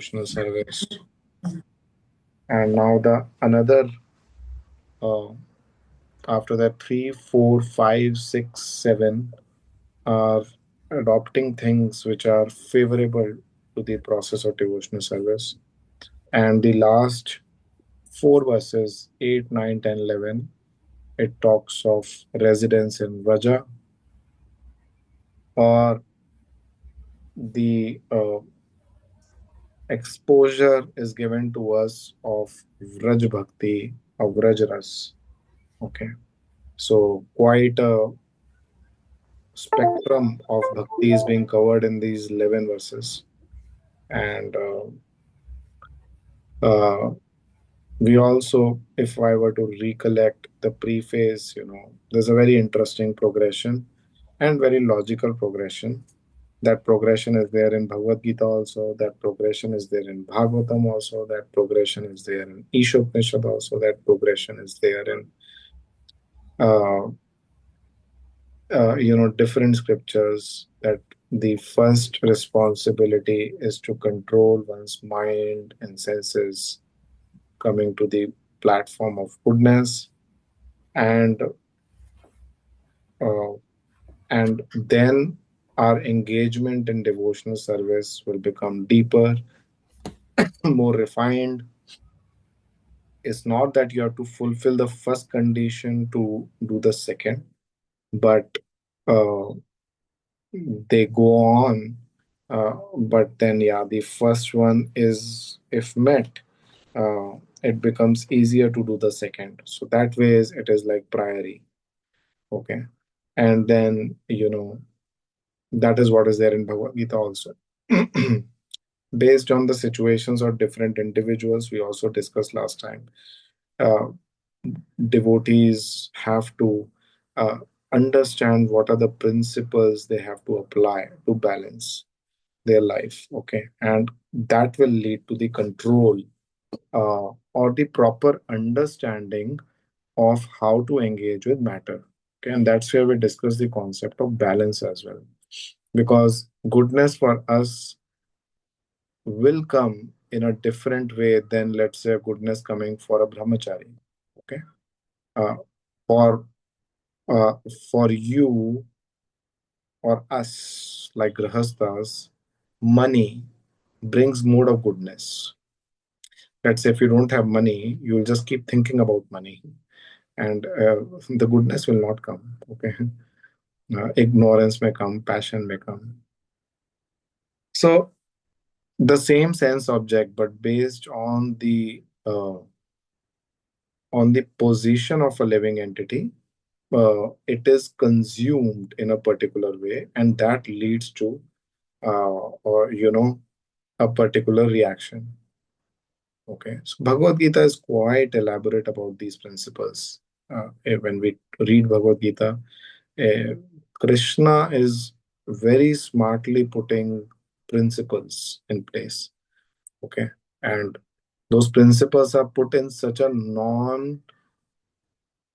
devotional service. And now the another after that 3, 4, 5, 6, 7 are adopting things which are favorable to the process of devotional service. And the last four verses 8, 9, 10, 11, it talks of residence in Vraja, or the exposure is given to us of Vraj Bhakti, of Vraj Ras. Okay. So quite a spectrum of bhakti is being covered in these 11 verses. And we also, if I were to recollect the preface, there's a very interesting progression and very logical progression. That progression is there in Bhagavad Gita also, that progression is there in Bhagavatam also, that progression is there in Ishopanishad also, that progression is there in uh, different scriptures, that the first responsibility is to control one's mind and senses, coming to the platform of goodness, and uh, and then our engagement in devotional service will become deeper, more refined. It's not that you have to fulfill the first condition to do the second, but uh, they go on. But then, yeah, the first one is, if met, it becomes easier to do the second. So that way, it is like priory. Okay. And then, that is what is there in Bhagavad Gita also. Based on the situations of different individuals, we also discussed last time. Uh, Devotees have to uh, understand what are the principles they have to apply to balance their life. Okay. And that will lead to the control, or the proper understanding of how to engage with matter. Okay. And that's where we discuss the concept of balance as well. Because goodness for us will come in a different way than, let's say, goodness coming for a brahmachari. Okay. Uh, for uh, for you or us, like grahastas, money brings mood of goodness. Let's say if you don't have money, you'll just keep thinking about money, and the goodness will not come. Okay. Ignorance may come, passion may come. So the same sense object, but based on the position of a living entity, it is consumed in a particular way, and that leads to or a particular reaction. Okay, so Bhagavad Gita is quite elaborate about these principles. When we read Bhagavad Gita, uh, Krishna is very smartly putting principles in place. Okay, and those principles are put in such a non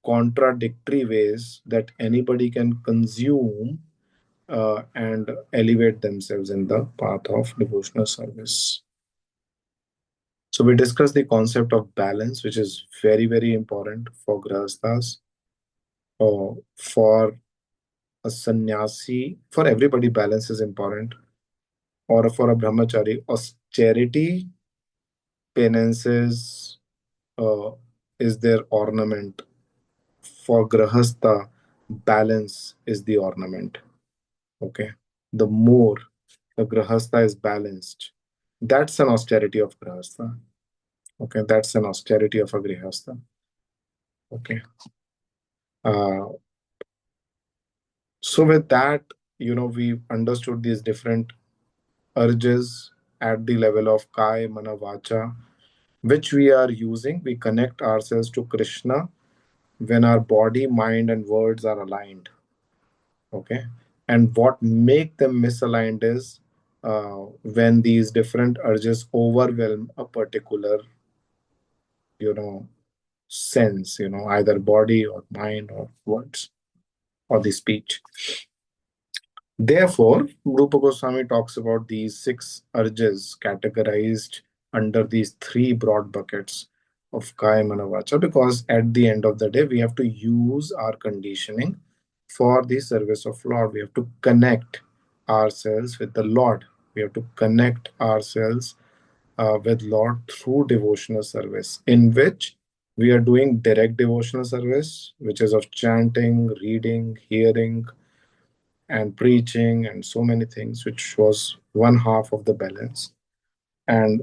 contradictory ways that anybody can consume and elevate themselves in the path of devotional service. So we discussed the concept of balance, which is very, very important for grahasthas, for a sannyasi. For everybody, balance is important. Or for a brahmachari, austerity, penances uh, is their ornament. For grahastha, balance is the ornament. Okay. The more the grahastha is balanced, that's an austerity of grahastha. Okay. That's an austerity of a grihastha. Okay. Uh, so with that, we've understood these different urges at the level of Kaya, Mana, Vacha, which we are using. We connect ourselves to Krishna when our body, mind, and words are aligned. Okay. And what make them misaligned is when these different urges overwhelm a particular, you know, sense, either body or mind or words or the speech. Therefore, Rupa Goswami talks about these 6 urges categorized under these 3 broad buckets of Kaya, Mana, Vacha, because at the end of the day, we have to use our conditioning for the service of Lord. We have to connect ourselves with the Lord. We have to connect ourselves with Lord through devotional service, in which we are doing direct devotional service, which is of chanting, reading, hearing, and preaching, and so many things, which was one half of the balance. And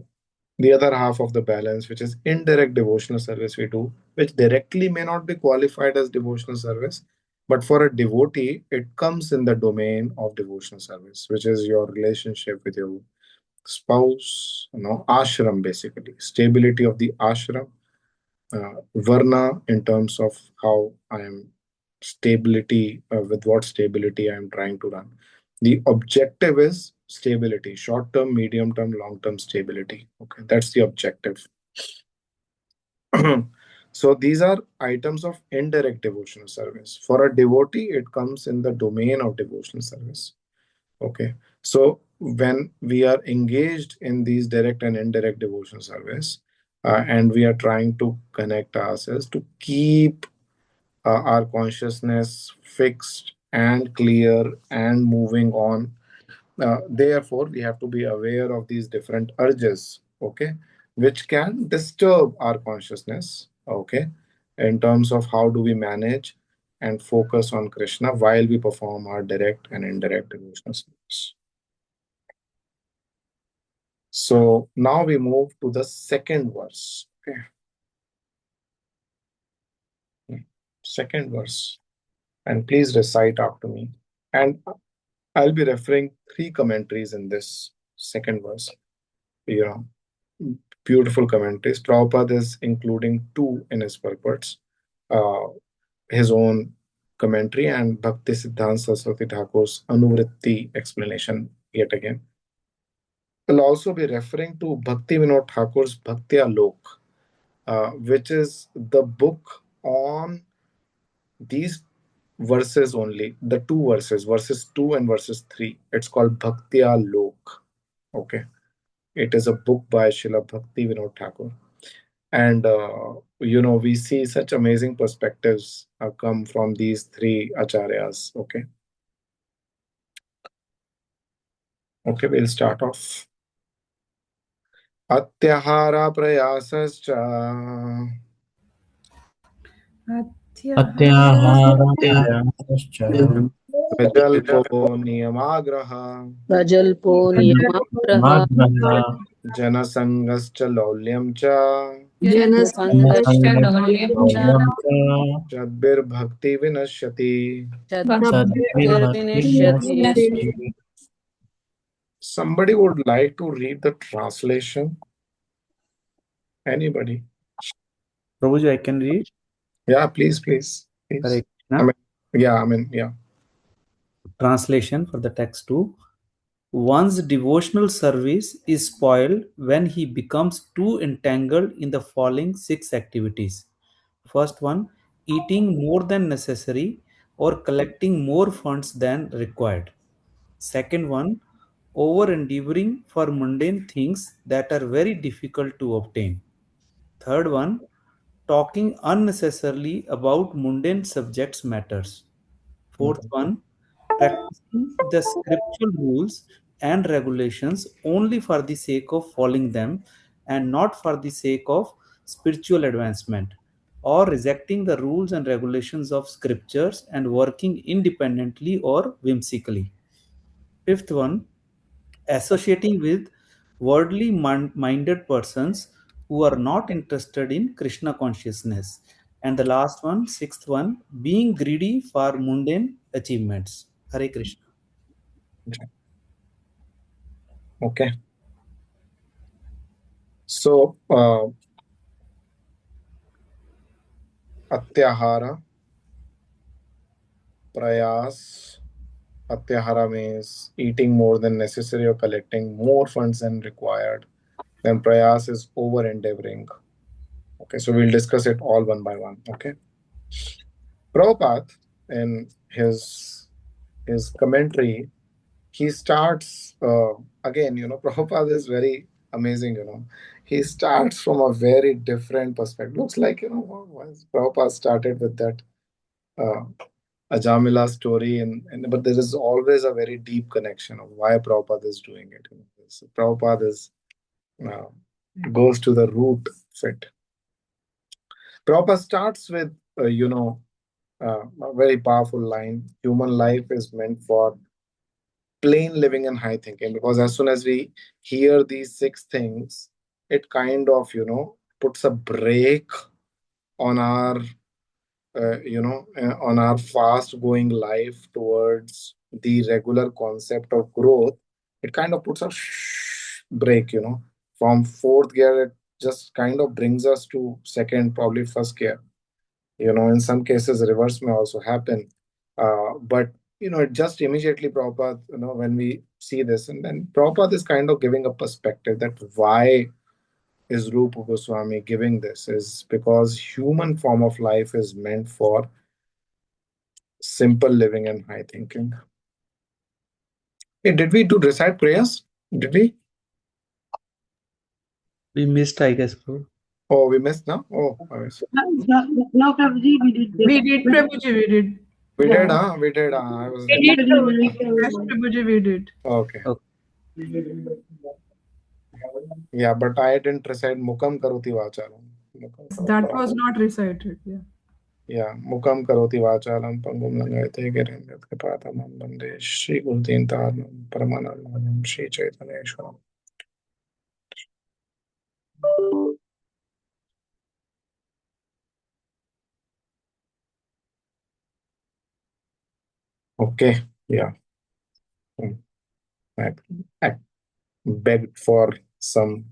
the other half of the balance, which is indirect devotional service, we do, which directly may not be qualified as devotional service, but for a devotee, it comes in the domain of devotional service, which is your relationship with your spouse, ashram, basically, stability of the ashram, varna, in terms of how I am stability, with what stability I am trying to run. The objective is stability, short term, medium term, long term stability. Okay, that's the objective. So these are items of indirect devotional service. For a devotee, it comes in the domain of devotional service. Okay, so when we are engaged in these direct and indirect devotional service, and we are trying to connect ourselves to keep our consciousness fixed and clear and moving on. Therefore, we have to be aware of these different urges, okay, which can disturb our consciousness, okay, in terms of how do we manage and focus on Krishna while we perform our direct and indirect devotional service. So now we move to the second verse. Okay. Second verse. And please recite after me. And I'll be referring 3 commentaries in this second verse. You know, beautiful commentaries. Prabhupada is including 2 in his purports, his own commentary and Bhakti Siddhanta Saraswati Thakur's Anuvritti explanation yet again. I'll also be referring to Bhakti Vinod Thakur's Bhaktya Lok, which is the book on these verses only, the 2 verses, verses 2 and verses 3. It's called Bhaktya Lok. Okay. It is a book by Srila Bhakti Vinod Thakur. And, we see such amazing perspectives come from these 3 acharyas. Okay. Okay, we'll start off. Atyahara prayasascha Vajalpo Niyamagraha Vajalpo Niyamagraha Janasangascha Laulyam cha Janasangascha Shadbir Bhakti Vinashyati. Shadbhaktir Vinishyati. Somebody would like to read the translation? Anybody? Prabhuji, I can read. Yeah, please. Hare Krishna. Yeah. Translation for the text 2. One's devotional service is spoiled when he becomes too entangled in the following 6 activities. First one, eating more than necessary or collecting more funds than required. Second one, over endeavoring for mundane things that are very difficult to obtain. Third one, talking unnecessarily about mundane subjects matters. Fourth one, practicing the scriptural rules and regulations only for the sake of following them and not for the sake of spiritual advancement, or rejecting the rules and regulations of scriptures and working independently or whimsically. Fifth one, associating with worldly minded persons who are not interested in Krishna consciousness. And the last one, sixth one, being greedy for mundane achievements. Hare Krishna. Okay. So, Atyahara, Prayas. Atyahara means eating more than necessary or collecting more funds than required. Then Prayas is over endeavoring. Okay, so we'll discuss it all one by one. Okay. Prabhupada, in his commentary he starts again, Prabhupada is very amazing, he starts from a very different perspective. Looks like, once Prabhupada started with that uh, Ajamila story, but there is always a very deep connection of why Prabhupada is doing it. So Prabhupada uh, goes to the root of it. Prabhupada starts with, a very powerful line: human life is meant for plain living and high thinking. Because as soon as we hear these six things, it kind of, puts a break on our on our fast going life towards the regular concept of growth. It kind of puts a break, from fourth gear. It just kind of brings us to second, probably first gear. In some cases reverse may also happen, but it just immediately Prabhupada, when we see this, and then Prabhupada is kind of giving a perspective that why is Rupa Goswami giving this, is because human form of life is meant for simple living and high thinking. Hey, did we do recite prayers? Did we? We missed, I guess, bro. Oh, we missed now? Oh, No, Prabhuji, we did. We did, Prabhuji, we did. we did, huh? We did. I was. We did, Prabhuji. Yes, Prabhuji, we did. Okay. Okay. Yeah, but I didn't recite Mukam Karoti Vacharam. That was not recited. Yeah. Yeah, Mukam Karoti Vacharam Pangum Langayate Giringat Kapatamam Bande Shri Gurdin Tarnam Paramanam Shri Chaitaneshwaram. Okay, yeah. I begged for some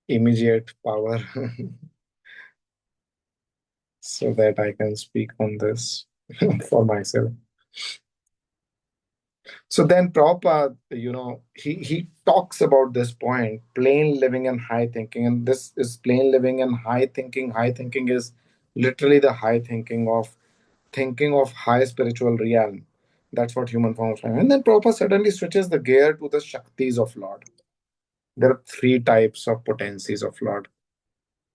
immediate power so that I can speak on this for myself. So then Prabhupada, he talks about this point, plain living and high thinking. And this is plain living and high thinking. High thinking is literally the high thinking of high spiritual realm. That's what human form of life. And then Prabhupada suddenly switches the gear to the Shaktis of Lord. There are three types of potencies of Lord.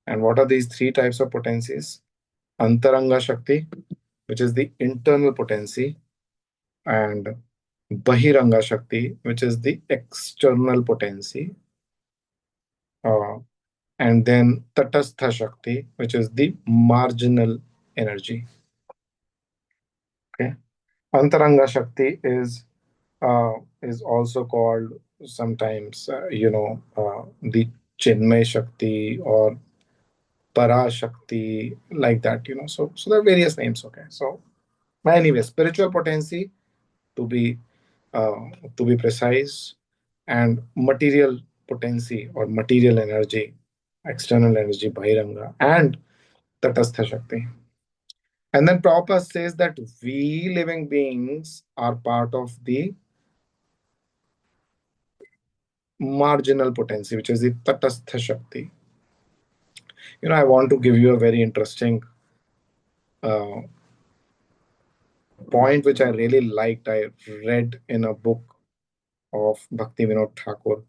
And what are these three types of potencies? Antaranga Shakti, which is the internal potency, and Bahiranga Shakti, which is the external potency, and then Tatastha Shakti, which is the marginal energy. Okay, Antaranga Shakti is also called sometimes, the Chinmay Shakti or Para Shakti, like that. So there are various names. Okay, so anyway, spiritual potency, to be uh, to be precise, and material potency or material energy, external energy, Bhahiranga, and Tatastha Shakti. And then Prabhupada says that we living beings are part of the marginal potency, which is the Tatastha Shakti. I want to give you a very interesting uh, point which I really liked. I read in a book of Bhaktivedanta Thakur.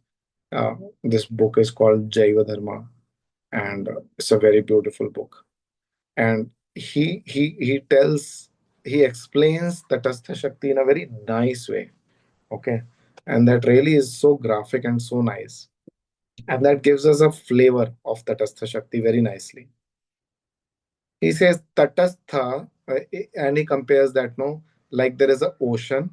This book is called Jaiva Dharma, and it's a very beautiful book. And he explains the Tatastha Shakti in a very nice way. Okay, and that really is so graphic and so nice, and that gives us a flavor of the Tatastha Shakti very nicely. He says Tatastha, and he compares that, no, like there is an ocean.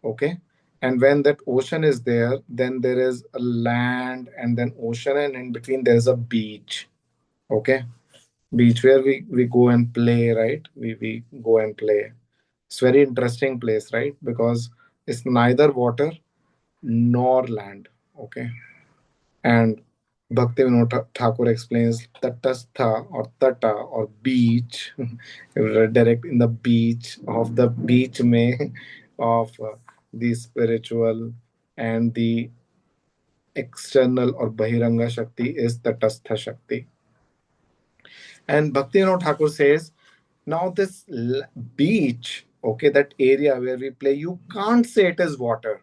Okay, and when that ocean is there, then there is a land, and then ocean, and in between there is a beach. Okay, beach where we go and play, right? We go and play. It's very interesting place, right? Because it's neither water nor land. Okay, and Bhaktivinoda Thakur explains Tatastha or Tata or beach, direct in the beach of the beach may of the spiritual, and the external or Bahiranga Shakti is Tatastha Shakti. And Bhaktivinoda Thakur says, now this beach, okay, that area where we play, you can't say it is water.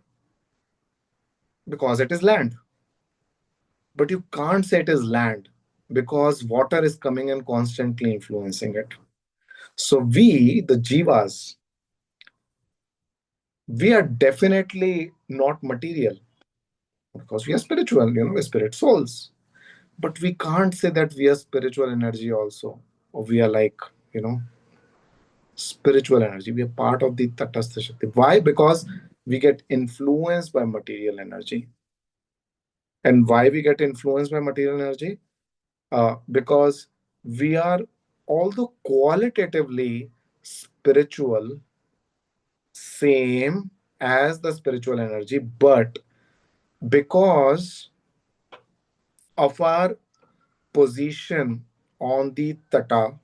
because it is land. But you can't say it is land because water is coming and constantly influencing it. So we, the jivas, we are definitely not material because we are spiritual, we're spirit souls. But we can't say that we are spiritual energy also, or we are like, you know, spiritual energy. We are part of the Tatastha Shakti. Why? Because we get influenced by material energy. And why we get influenced by material energy? Because we are, although qualitatively spiritual, same as the spiritual energy, but because of our position on the Tata,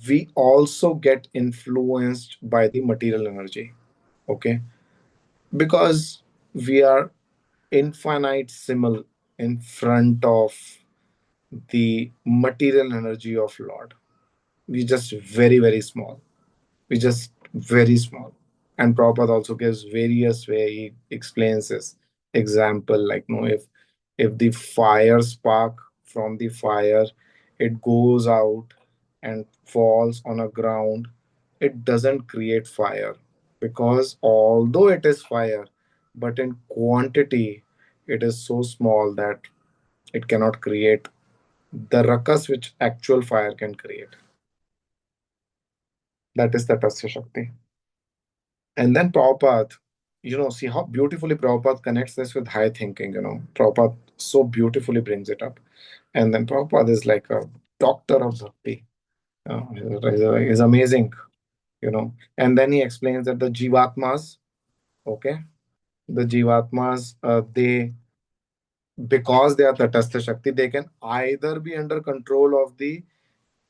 we also get influenced by the material energy. Okay, because we are infinitesimal in front of the material energy of Lord. We just very, very small. We just very small. And Prabhupada also gives various way he explains this example, like if the fire spark from the fire, it goes out and falls on a ground, it doesn't create fire, because although it is fire, but in quantity it is so small that it cannot create the ruckus which actual fire can create. That is the Tasya Shakti. And then Prabhupada, see how beautifully Prabhupada connects this with high thinking, Prabhupada so beautifully brings it up. And then Prabhupada is like a doctor of bhakti. He's. And then he explains that the jivatmas, okay, the jivatmas, because they are Tatastha Shakti, they can either be under control of the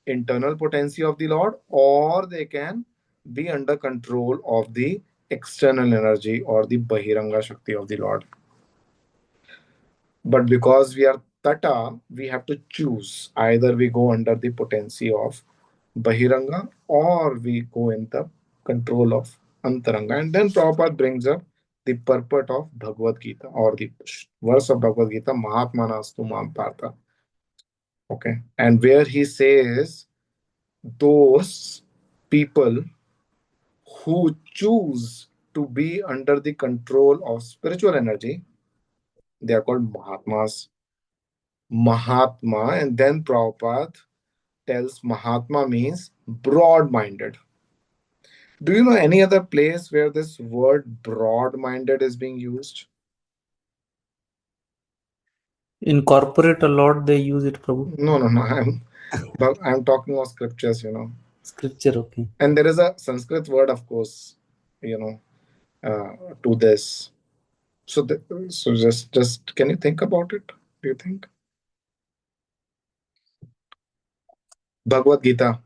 internal potency of the Lord, or they can be under control of the external energy or the Bahiranga Shakti of the Lord. But because we are Tata, we have to choose. Either we go under the potency of Bahiranga or we go in the control of Antaranga. And then Prabhupada brings up the purport of Bhagavad Gita, or the verse of Bhagavad Gita, Mahatmanastu Mam Partha. Okay. And where he says, those people who choose to be under the control of spiritual energy, they are called Mahatmas. Mahatma, and then Prabhupada tells Mahatma means broad-minded. Do you know any other place where this word broad-minded is being used? In corporate a lot they use it, Prabhu. No. I'm talking of scriptures, Scripture, okay. And there is a Sanskrit word, of course, to this. So just can you think about it? Do you think? Bhagavad Gita.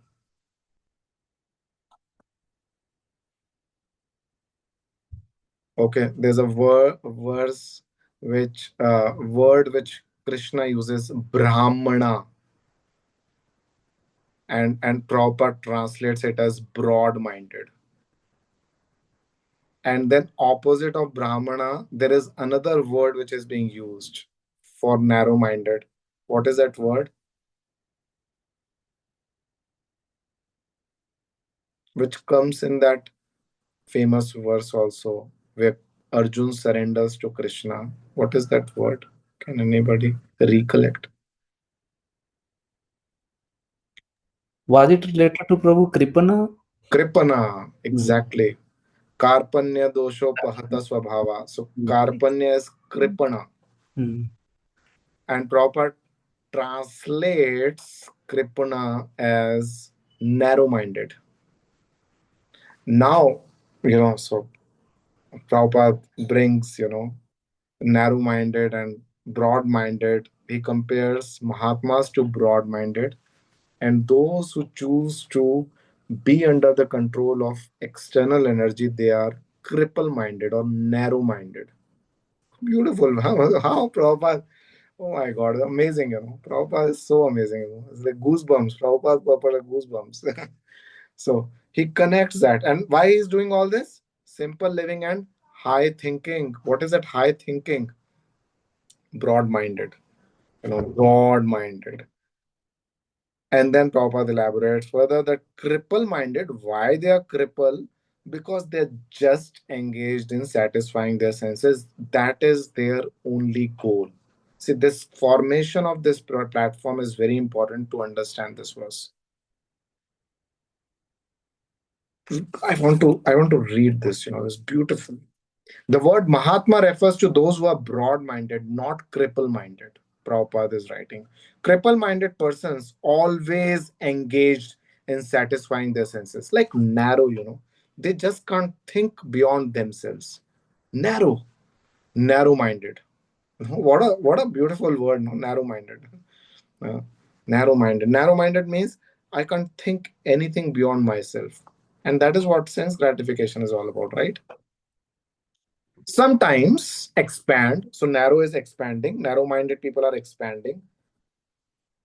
Okay, there's a verse word which Krishna uses, Brahmana, and Prabhupada translates it as broad-minded. And then opposite of Brahmana, there is another word which is being used for narrow-minded. What is that word? Which comes in that famous verse also, where Arjun surrenders to Krishna. What is that word? Can anybody recollect? Was it related to Prabhu Kripana? Kripana, exactly. Karpanya dosho pahata swabhava. So Karpanya is Kripana. And Prabhupada translates Kripana as narrow-minded. Now, so Prabhupada brings, narrow-minded and broad-minded. He compares Mahatmas to broad-minded, and those who choose to be under the control of external energy, they are cripple-minded or narrow-minded. Beautiful. How Prabhupada, oh my God, amazing, Prabhupada is so amazing, It's like goosebumps. Prabhupada goosebumps. So he connects that. And why he's doing all this? Simple living and high thinking. What is that high thinking? Broad-minded. Broad-minded. And then Prabhupada elaborates further that cripple-minded, why they are crippled? Because they're just engaged in satisfying their senses. That is their only goal. See, this formation of this platform is very important to understand this verse. I want to read this, it's beautiful. The word Mahatma refers to those who are broad-minded, not cripple-minded. Prabhupada is writing. Cripple-minded persons always engaged in satisfying their senses. Like narrow, They just can't think beyond themselves. Narrow-minded. What a beautiful word, no? Narrow-minded. Uh, narrow-minded. Narrow-minded means I can't think anything beyond myself. And that is what sense gratification is all about, right? Sometimes expand. So narrow is expanding. Narrow-minded people are expanding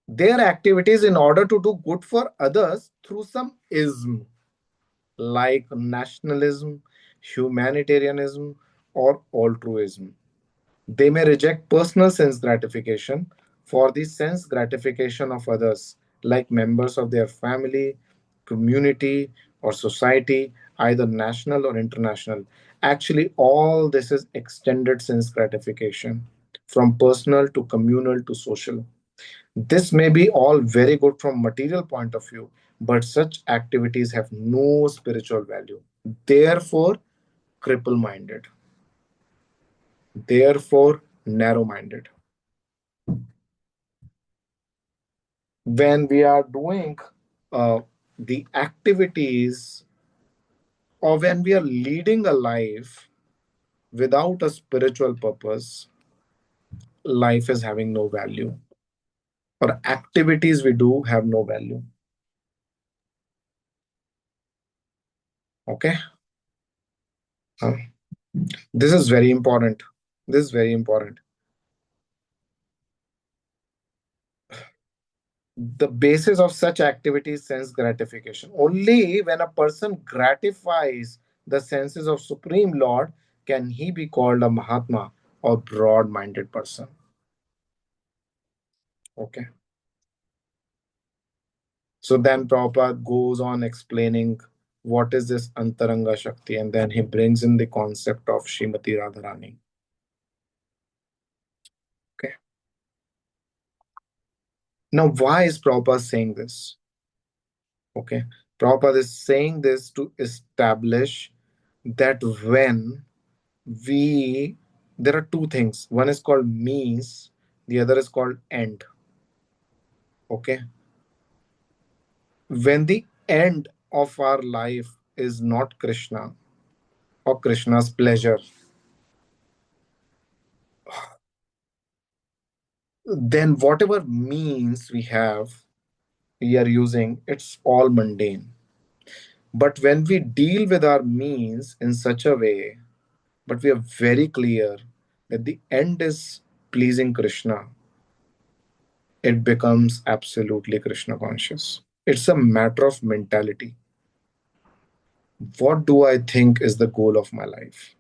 their activities in order to do good for others through some ism, like nationalism, humanitarianism, or altruism. They may reject personal sense gratification for the sense gratification of others, like members of their family, community, or society, either national or international. Actually, all this is extended sense gratification from personal to communal to social. This may be all very good from material point of view, but such activities have no spiritual value. Therefore, cripple minded. Therefore, narrow minded. When we are doing the activities, or when we are leading a life without a spiritual purpose, life is having no value, or activities we do have no value. Okay. Uh, this is very important. This is very important. The basis of such activities sense gratification. Only when a person gratifies the senses of Supreme Lord can he be called a Mahatma or broad-minded person. Okay. So then Prabhupada goes on explaining what is this Antaranga Shakti, and then he brings in the concept of Srimati Radharani. Okay. Now, why is Prabhupada saying this? Okay. Prabhupada is saying this to establish that when there are two things. One is called means, the other is called end. Okay. When the end of our life is not Krishna or Krishna's pleasure, then whatever means we are using, it's all mundane. But when we deal with our means in such a way, but we are very clear that the end is pleasing Krishna, it becomes absolutely Krishna conscious. It's a matter of mentality. What do I think is the goal of my life?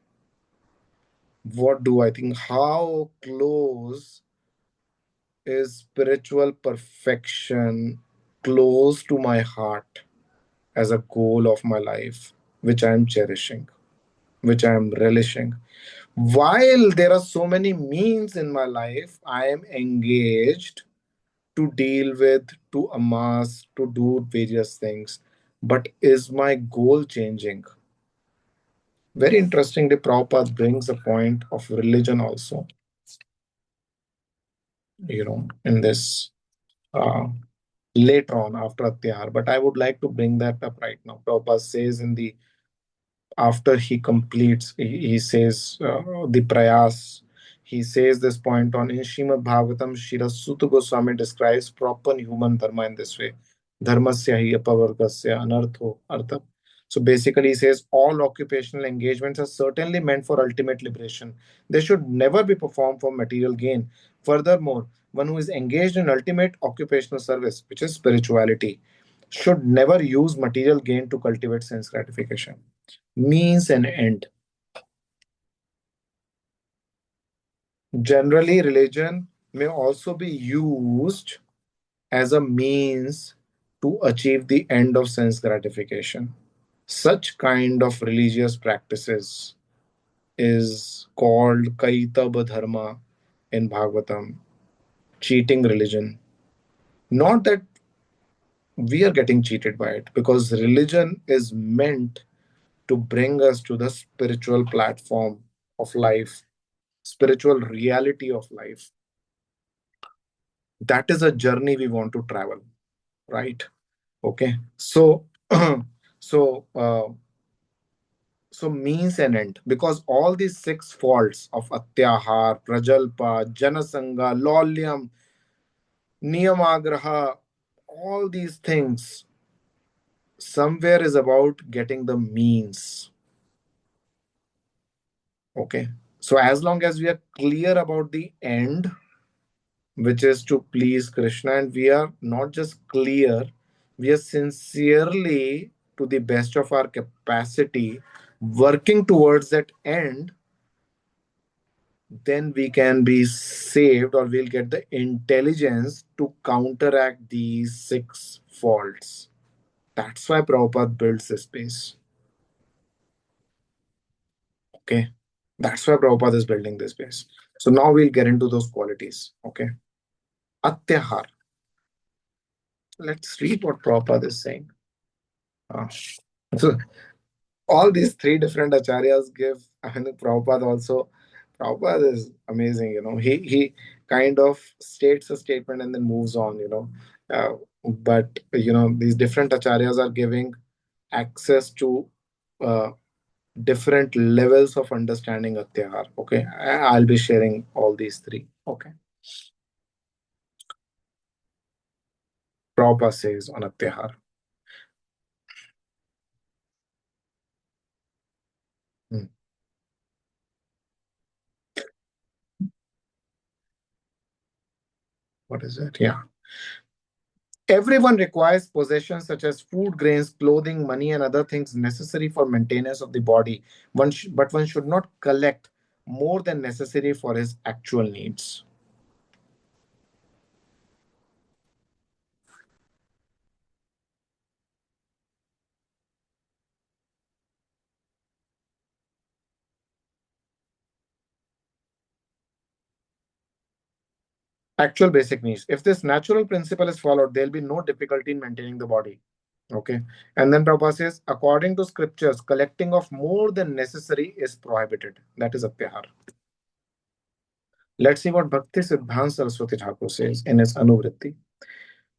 What do I think? How close is spiritual perfection close to my heart as a goal of my life, which I am cherishing, which I am relishing? While there are so many means in my life, I am engaged to deal with, to amass, to do various things. But is my goal changing? Very interestingly, Prabhupada brings a point of religion also, in this uh, later on after Atyahar. But I would like to bring that up right now. Prabhupada says in the after he completes, he says the prayas. He says this point on in Srimad Bhagavatam, Srila Suta Goswami describes proper human dharma in this way. Dharmasya hi apavargasya anartho artha. So basically, he says all occupational engagements are certainly meant for ultimate liberation. They should never be performed for material gain. Furthermore, one who is engaged in ultimate occupational service, which is spirituality, should never use material gain to cultivate sense gratification. Means and end. Generally, religion may also be used as a means to achieve the end of sense gratification. Such kind of religious practices is called Kaitaba Dharma in Bhagavatam, cheating religion. Not that we are getting cheated by it, because religion is meant to bring us to the spiritual platform of life, spiritual reality of life. That is a journey we want to travel, right? Okay. So, so, uh, so means and end, because all these six faults of Atyahar, Prajalpa, Janasanga, Lolyam, Niyamagraha, all these things somewhere is about getting the means. Okay. So as long as we are clear about the end, which is to please Krishna, and we are not just clear, we are sincerely, to the best of our capacity, working towards that end, then we can be saved, or we'll get the intelligence to counteract these six faults. That's why Prabhupada builds this space. Okay. That's why Prabhupada is building this space. So now we'll get into those qualities. Okay. Atyahar. Let's read what Prabhupada is saying. Ah. So all these three different acharyas give, I mean, Prabhupada is amazing, He kind of states a statement and then moves on, But these different acharyas are giving access to uh, different levels of understanding Atyahar. Okay. I'll be sharing all these three. Okay. Prabhupada says on Atyahar. Hmm. What is it? Yeah. Everyone requires possessions such as food, grains, clothing, money, and other things necessary for maintenance of the body. But one should not collect more than necessary for his actual needs. Actual basic needs. If this natural principle is followed, there will be no difficulty in maintaining the body. Okay. And then Prabhupada says, according to scriptures, collecting of more than necessary is prohibited. That is Atyahar. Let's see what Bhakti Siddhanta Saraswati Thakur says in his Anuvritti.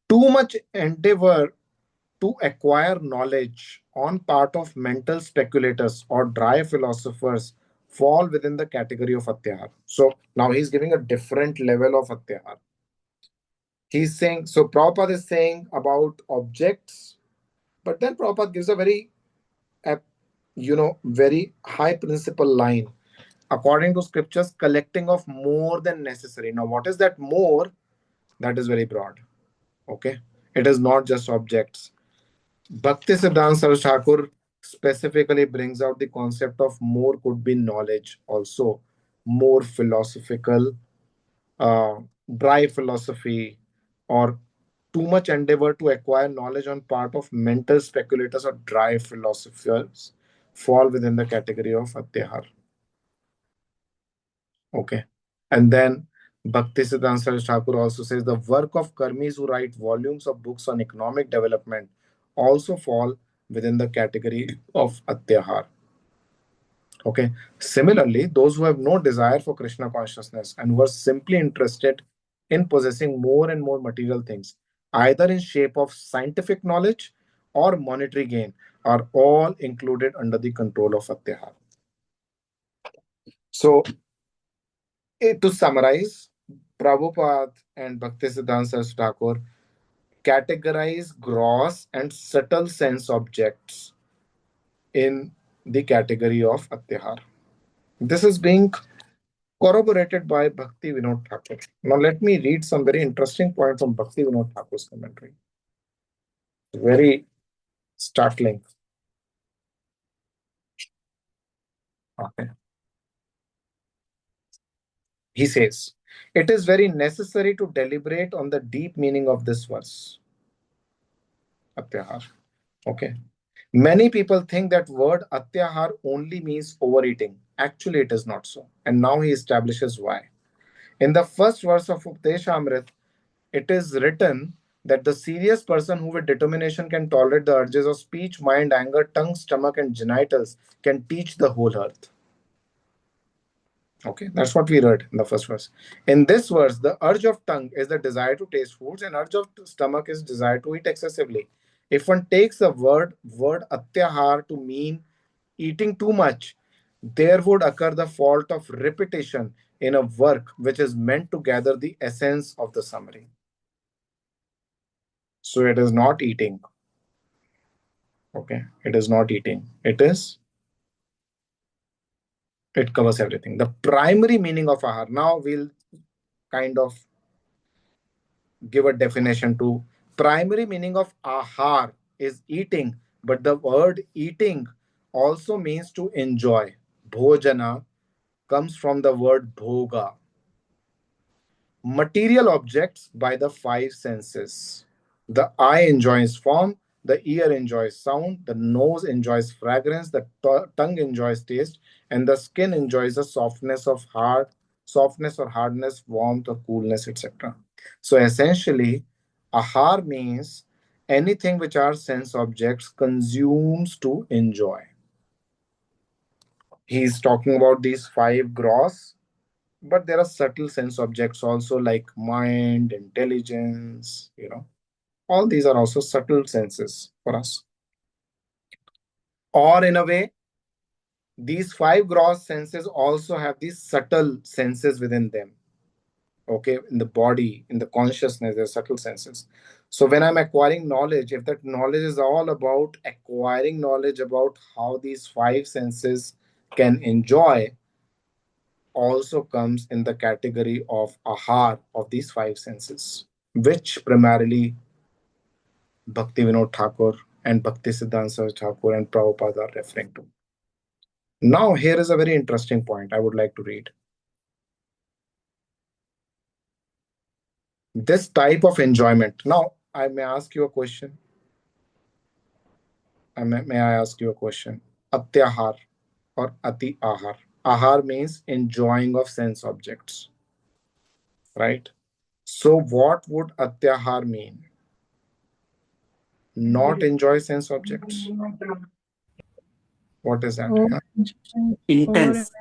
Too much endeavor to acquire knowledge on part of mental speculators or dry philosophers fall within the category of Atyahar. So now he's giving a different level of Atyahar. He's saying, so Prabhupada is saying about objects, but then Prabhupada gives a very, uh, very high principle line. According to scriptures, collecting of more than necessary. Now, what is that more? That is very broad. Okay. It is not just objects. Bhakti Siddhanta Saraswati Thakur specifically brings out the concept of more could be knowledge, also more philosophical, uh, dry philosophy, or too much endeavor to acquire knowledge on part of mental speculators or dry philosophers fall within the category of Atyahar. Okay. And then Bhaktisiddhanta Saraswati Thakur also says the work of karmis who write volumes of books on economic development also fall within the category of Atyahar. Okay. Similarly, those who have no desire for Krishna consciousness and who are simply interested in possessing more and more material things, either in shape of scientific knowledge or monetary gain, are all included under the control of Atyahar. So, to summarize, Prabhupada and Bhaktisiddhanta Saraswati Thakur categorize gross and subtle sense objects in the category of Atyahar. This is being corroborated by Bhakti Vinod Thakur. Now, let me read some very interesting points from Bhakti Vinod Thakur's commentary. Very startling. Okay. He says, it is very necessary to deliberate on the deep meaning of this verse. Atyahar. Okay. Many people think that word atyahar only means overeating. Actually, it is not so. And now he establishes why. In the first verse of Updeshamrit, it is written that the serious person who with determination can tolerate the urges of speech, mind, anger, tongue, stomach, and genitals can teach the whole earth. Okay, that's what we read in the first verse. In this verse, the urge of tongue is the desire to taste foods, and urge of stomach is desire to eat excessively. If one takes the word atyahar to mean eating too much, there would occur the fault of repetition in a work which is meant to gather the essence of the summary. So it is not eating. Okay, it is not eating. It covers everything. The primary meaning of ahar. Now we'll kind of give a definition to primary meaning of ahar is eating, but the word eating also means to enjoy. Bhojana comes from the word bhoga. Material objects by the five senses. The eye enjoys form, the ear enjoys sound, the nose enjoys fragrance, the tongue enjoys taste, and the skin enjoys the softness or hardness, warmth or coolness, etc. So essentially, ahar means anything which our sense objects consumes to enjoy. He's talking about these five gross, but there are subtle sense objects also, like mind, intelligence, all these are also subtle senses for us. Or in a way, these five gross senses also have these subtle senses within them. Okay, in the body, in the consciousness, there are subtle senses. So when I'm acquiring knowledge, if that knowledge is all about acquiring knowledge about how these five senses can enjoy, also comes in the category of ahar of these five senses, which primarily Bhaktivinoda Thakur and Bhaktisiddhanta Thakur and Prabhupada are referring to. Now, here is a very interesting point I would like to read. This type of enjoyment. Now, I may ask you a question. May I ask you a question? Atyahar or ati ahar. Ahar means enjoying of sense objects. Right? So, what would atyahar mean? Not enjoy sense objects. What is that? Over- Intense.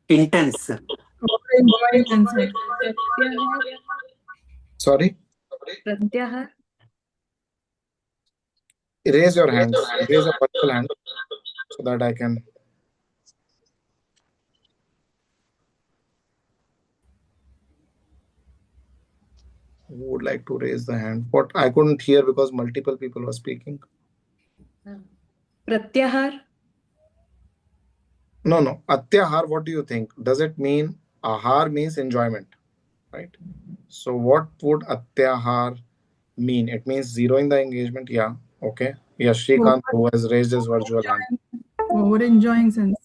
Intense. Over-enjoying sense. Sorry? Pratyahar. Raise your hands. Raise a virtual hand so that I can. Who would like to raise the hand? What I couldn't hear because multiple people were speaking. Pratyahar. No. Atyahar, what do you think? Does it mean ahar means enjoyment? Right? So what would atyahar mean? It means zeroing the engagement. Yeah. Okay. Yeah, Shrikant, who has raised his virtual hand. Over-enjoying sense.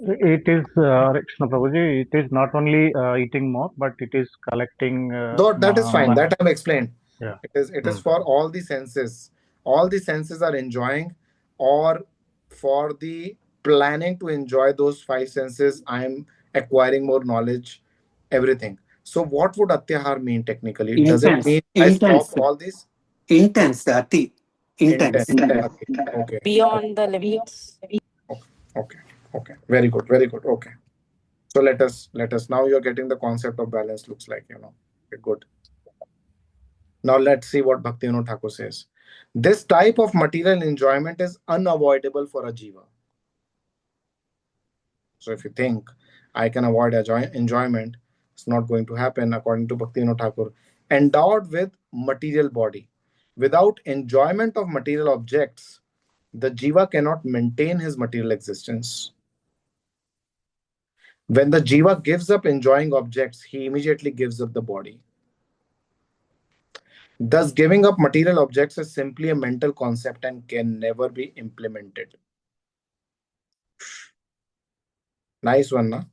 It is, Krishna Prabhuji, it is not only eating more, but it is collecting. Though that is fine. That I've explained. Yeah. It is for all the senses. All the senses are enjoying, or for the planning to enjoy those five senses, I am acquiring more knowledge, everything. So what would atyahar mean technically? Does it mean I stop all this? Intense, ati. Intense. Okay. Beyond the limits. Okay. Very good. Okay. So let us now you're getting the concept of balance, looks like, Okay, good. Now let's see what Bhaktivinoda Thakur says. This type of material enjoyment is unavoidable for a jiva. So if you think I can avoid enjoyment, it's not going to happen according to Bhaktivinoda Thakur. Endowed with material body, without enjoyment of material objects, the jiva cannot maintain his material existence. When the jiva gives up enjoying objects, he immediately gives up the body. Thus, giving up material objects is simply a mental concept and can never be implemented. Nice one, na?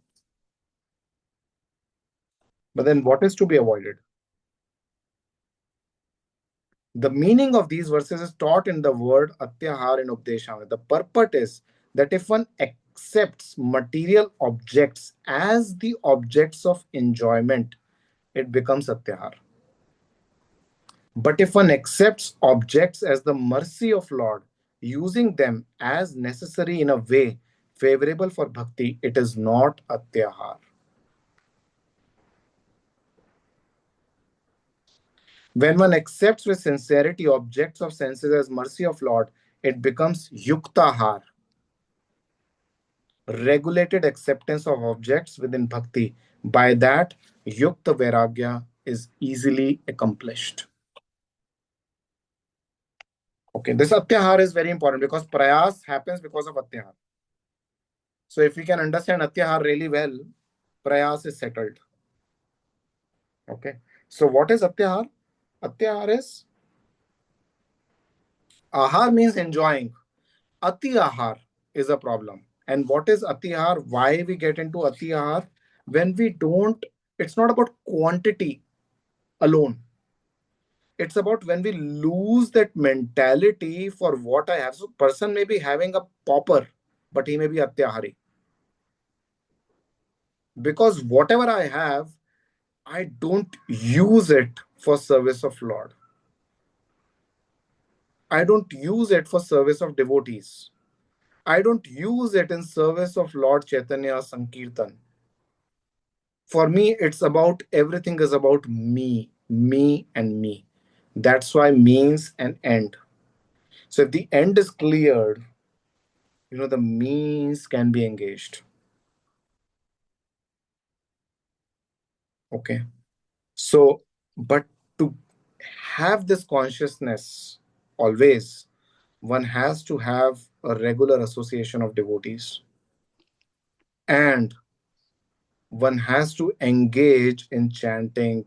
But then what is to be avoided? The meaning of these verses is taught in the word atyahar in Updeshamrita. The purport is that if one accepts material objects as the objects of enjoyment, it becomes atyahar. But if one accepts objects as the mercy of Lord, using them as necessary in a way favorable for bhakti, it is not atyahar. When one accepts with sincerity objects of senses as mercy of Lord, it becomes yuktahar, regulated acceptance of objects within bhakti. By that, yukta vairagya is easily accomplished. Okay, this atyahar is very important because prayas happens because of atyahar. So if we can understand atyahar really well, prayas is settled. Okay, so what is atyahar? Atyahar is, ahar means enjoying. Ati ahar is a problem. And what is ati ahar? Why we get into ati ahar? When we don't, it's not about quantity alone. It's about when we lose that mentality for what I have. So person may be having a pauper, but he may be ati ahari. Because whatever I have, I don't use it for service of Lord. I don't use it for service of devotees. I don't use it in service of Lord Chaitanya Sankirtan. For me, it's about everything is about me, and me. That's why means and end. So if the end is cleared, the means can be engaged. Okay. So, but to have this consciousness always, one has to have a regular association of devotees. And one has to engage in chanting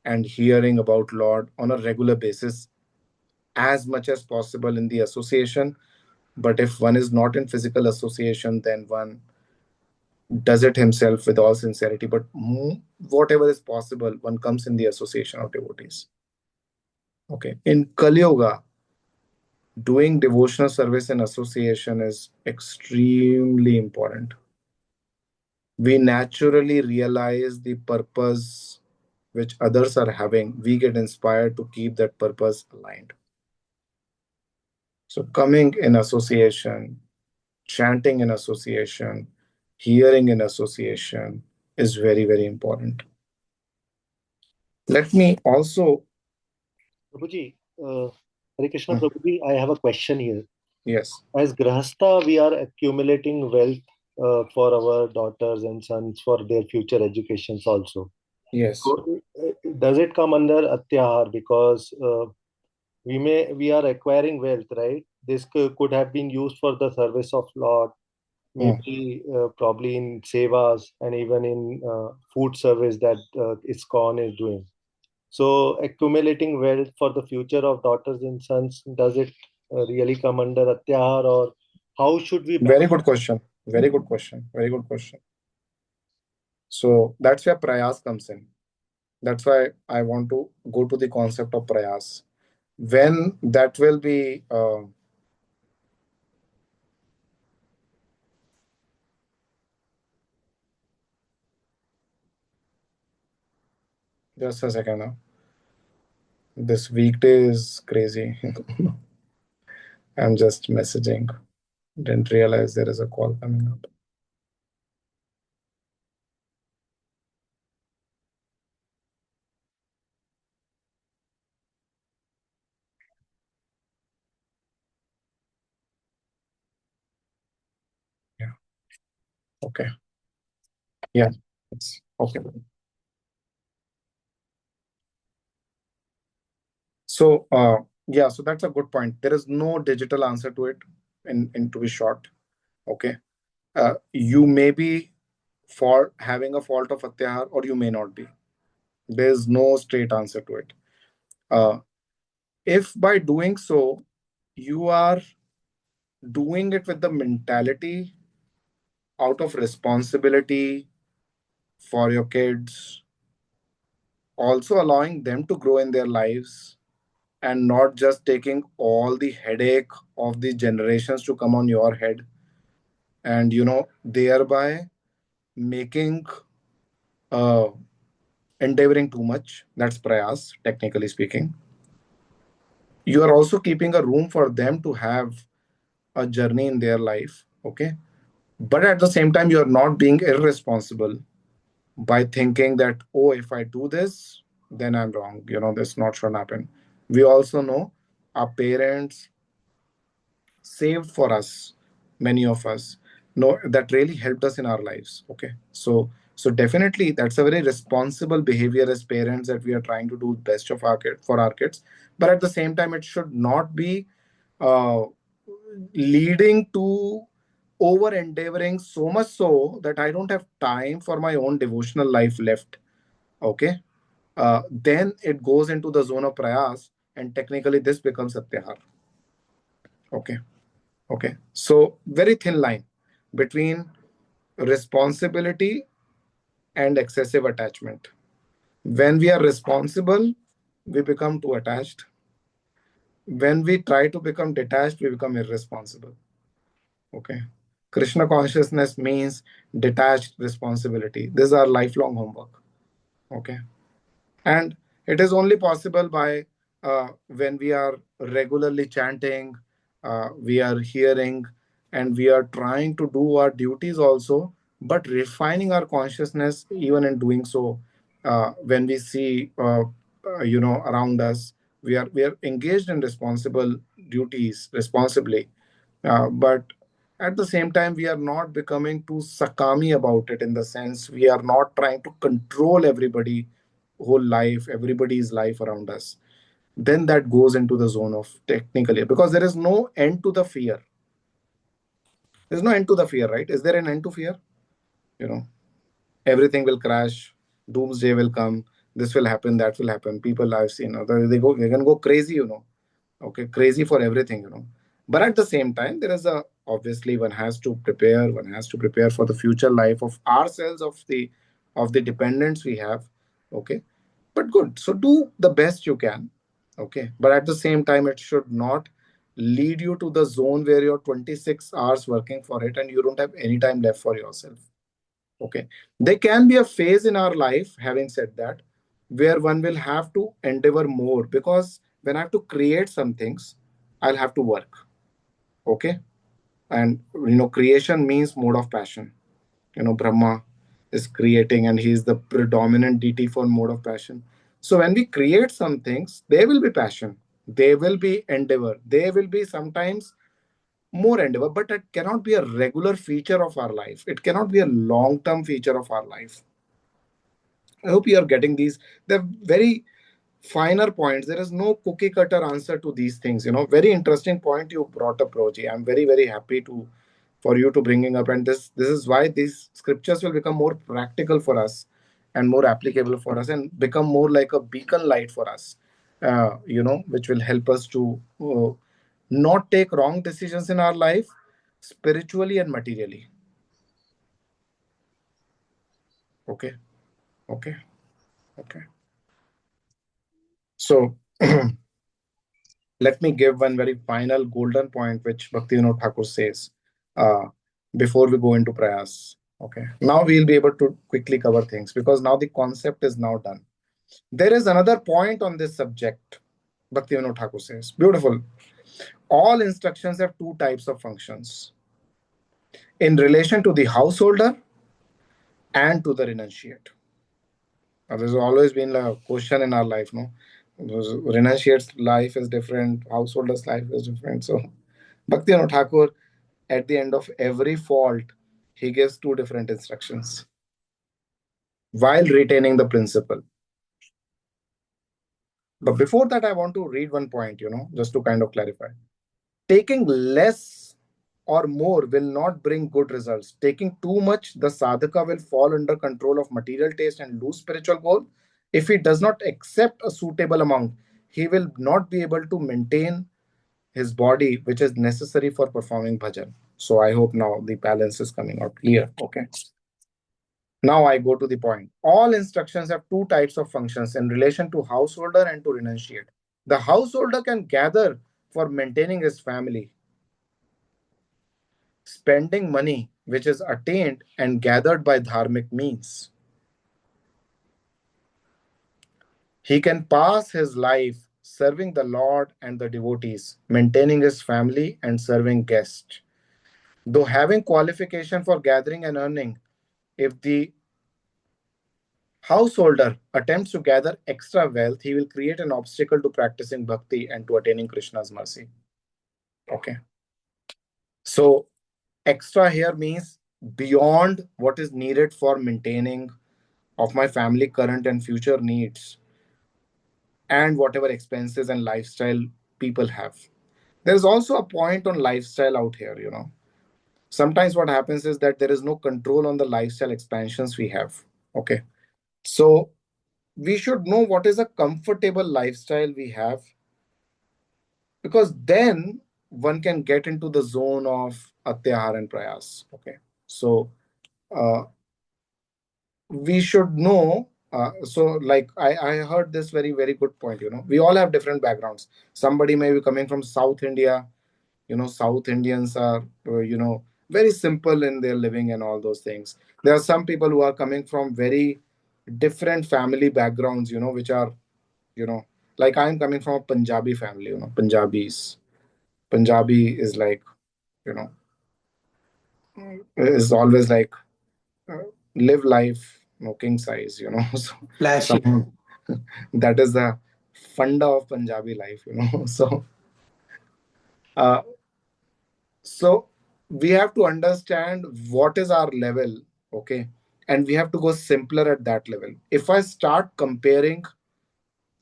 and hearing about Lord on a regular basis as much as possible in the association. But if one is not in physical association, then one does it himself with all sincerity. But whatever is possible, one comes in the association of devotees. Okay. In Kali Yuga, doing devotional service in association is extremely important. We naturally realize the purpose which others are having. We get inspired to keep that purpose aligned. So coming in association, chanting in association, hearing in association is very, very important. Let me also... Prabhuji, Hare Krishna Prabhuji, I have a question here. Yes. As Grahastha, we are accumulating wealth for our daughters and sons for their future educations also. Yes. So, does it come under Atyahar? Because we are acquiring wealth, right? This could have been used for the service of Lord, maybe probably in sevas and even in food service that ISKCON is doing. So accumulating wealth for the future of daughters and sons, does it really come under Atyahar, or how should we... Very good question. Very good question. Very good question. So that's where prayas comes in. That's why I want to go to the concept of prayas. When that will be... just a second now. This weekday is crazy. I'm just messaging. Didn't realize there is a call coming up. Yeah. Okay. Yeah. It's okay. So yeah, so that's a good point. There is no digital answer to it, in to be short. Okay. You may be for having a fault of Atyahar, or you may not be. There's no straight answer to it. If by doing so, you are doing it with the mentality out of responsibility for your kids, also allowing them to grow in their lives and not just taking all the headache of the generations to come on your head, and thereby making uh, endeavoring too much. That's prayas, technically speaking. You are also keeping a room for them to have a journey in their life, okay? But at the same time, you're not being irresponsible by thinking that, oh, if I do this, then I'm wrong. This not should happen. We also know our parents saved for us, many of us. No, that really helped us in our lives. Okay. So definitely that's a very responsible behavior as parents, that we are trying to do best of our kid for our kids. But at the same time, it should not be uh, leading to over endeavoring so much so that I don't have time for my own devotional life left. Okay. Then it goes into the zone of prayas, and technically this becomes atyahar. Okay. Okay. So very thin line between responsibility and excessive attachment. When we are responsible, we become too attached. When we try to become detached, we become irresponsible. Okay. Krishna consciousness means detached responsibility. This is our lifelong homework. Okay. And it is only possible by when we are regularly chanting, we are hearing, and we are trying to do our duties also, but refining our consciousness even in doing so. When we see, around us, we are engaged in responsible duties responsibly, but at the same time, we are not becoming too sakami about it, in the sense we are not trying to control everybody whole life, everybody's life around us. Then that goes into the zone of technically, because there is no end to the fear. There's no end to the fear, right? Is there an end to fear? You know, everything will crash, doomsday will come, this will happen, that will happen. People I've seen, they can go crazy, okay, crazy for everything, but at the same time, there is a, obviously one has to prepare for the future life of ourselves, of the dependents we have. Okay. But good, so do the best you can. Okay. But at the same time, it should not lead you to the zone where you're 26 hours working for it and you don't have any time left for yourself. Okay. There can be a phase in our life, having said that, where one will have to endeavor more, because when I have to create some things, I'll have to work. Okay. And creation means mode of passion. Brahma is creating, and he is the predominant deity for mode of passion. So when we create some things, there will be passion, there will be endeavor, there will be sometimes more endeavor, but it cannot be a regular feature of our life. It cannot be a long-term feature of our life. I hope you are getting these. They're very finer points. There is no cookie cutter answer to these things. Very interesting point you brought up, Roji. I'm very, very happy for you to bringing up. And this is why these scriptures will become more practical for us and more applicable for us, and become more like a beacon light for us, which will help us to not take wrong decisions in our life, spiritually and materially. Okay. Okay. Okay. So let me give one very final golden point, which Bhaktivinoda Thakur says uh, before we go into prayers. Okay. Now we'll be able to quickly cover things, because now the concept is now done. There is another point on this subject. Bhaktivinoda Thakur says, beautiful. All instructions have two types of functions in relation to the householder and to the renunciate. Now, there's always been a question in our life, no? Renunciate's life is different, householder's life is different. So Bhaktivinoda Thakur, at the end of every fault, he gives two different instructions while retaining the principle. But before that, I want to read one point, just to kind of clarify. Taking less or more will not bring good results. Taking too much, the sadhaka will fall under control of material taste and lose spiritual goal. If he does not accept a suitable amount, he will not be able to maintain his body, which is necessary for performing bhajan. So I hope now the balance is coming out clear. Okay. Now I go to the point. All instructions have two types of functions in relation to householder and to renunciate. The householder can gather for maintaining his family, spending money which is attained and gathered by dharmic means. He can pass his life serving the Lord and the devotees, maintaining his family and serving guests. Though having qualification for gathering and earning, if the householder attempts to gather extra wealth, he will create an obstacle to practicing bhakti and to attaining Krishna's mercy. Okay. So extra here means beyond what is needed for maintaining of my family current and future needs and whatever expenses and lifestyle people have. There's also a point on lifestyle out here, Sometimes what happens is that there is no control on the lifestyle expansions we have. Okay. So we should know what is a comfortable lifestyle we have, because then one can get into the zone of atyahar and prayas. Okay. So we should know. So like I heard this very, very good point. We all have different backgrounds. Somebody may be coming from South India. South Indians are, very simple in their living and all those things. There are some people who are coming from very different family backgrounds, which are, like I'm coming from a Punjabi family, Punjabis. Punjabi is like, you know, is always like, uh, live life, king size, So Flashy. that is the funda of Punjabi life, So, uh, so we have to understand what is our level, okay, and we have to go simpler at that level. If I start comparing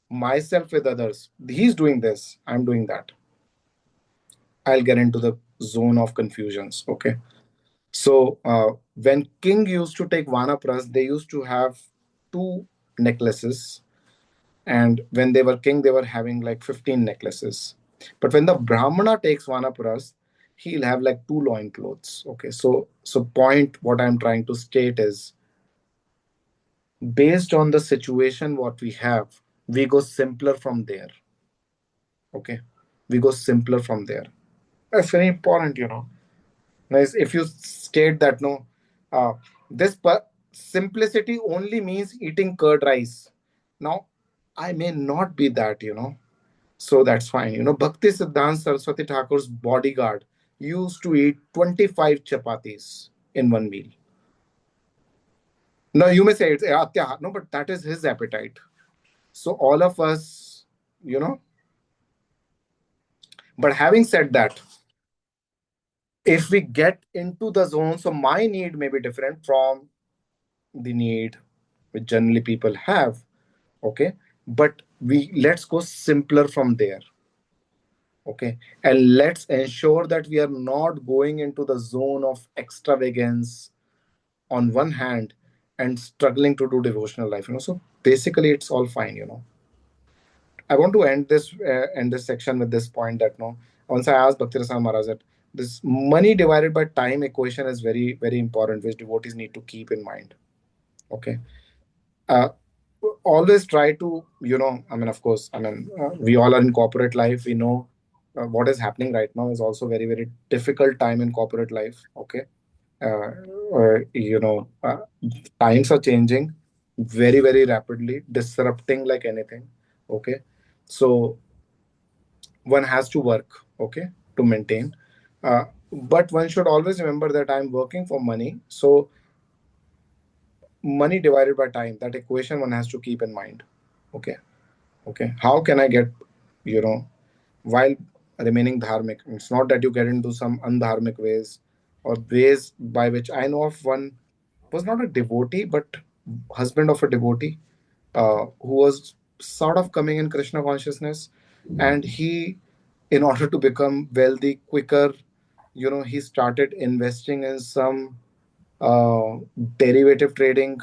myself with others, he's doing this, I'm doing that, I'll get into the zone of confusions. Okay. So when king used to take Vanapras, they used to have two necklaces. And when they were king, they were having like 15 necklaces. But when the Brahmana takes Vanapras, he'll have like two loincloths. Okay. So point what I'm trying to state is, based on the situation what we have, we go simpler from there. Okay. We go simpler from there. That's very important. Nice. If you state that no, this simplicity only means eating curd rice. Now, I may not be that. So that's fine. Bhakti Siddhanta Saraswati Thakur's bodyguard used to eat 25 chapatis in one meal. Now, you may say it's atyahar. No, but that is his appetite. So all of us, you know. But having said that, if we get into the zone, so my need may be different from the need which generally people have. Okay. But let's go simpler from there. Okay. And let's ensure that we are not going into the zone of extravagance on one hand and struggling to do devotional life. So basically it's all fine. I want to end this section with this point that no, once I asked Bhakti Maharaj that this money divided by time equation is very, very important, which devotees need to keep in mind. Okay. Uh, Always try to, of course, we all are in corporate life. We know what is happening right now is also very, very difficult time in corporate life. Okay. Uh, Times are changing very, very rapidly, disrupting like anything. Okay. So one has to work, okay, to maintain. But one should always remember that I'm working for money. So money divided by time, that equation one has to keep in mind. Okay. Okay. How can I get, while remaining dharmic? It's not that you get into some undharmic ways or ways by which I know of one was not a devotee, but husband of a devotee who was sort of coming in Krishna consciousness. And he, in order to become wealthy quicker, he started investing in some uh, derivative trading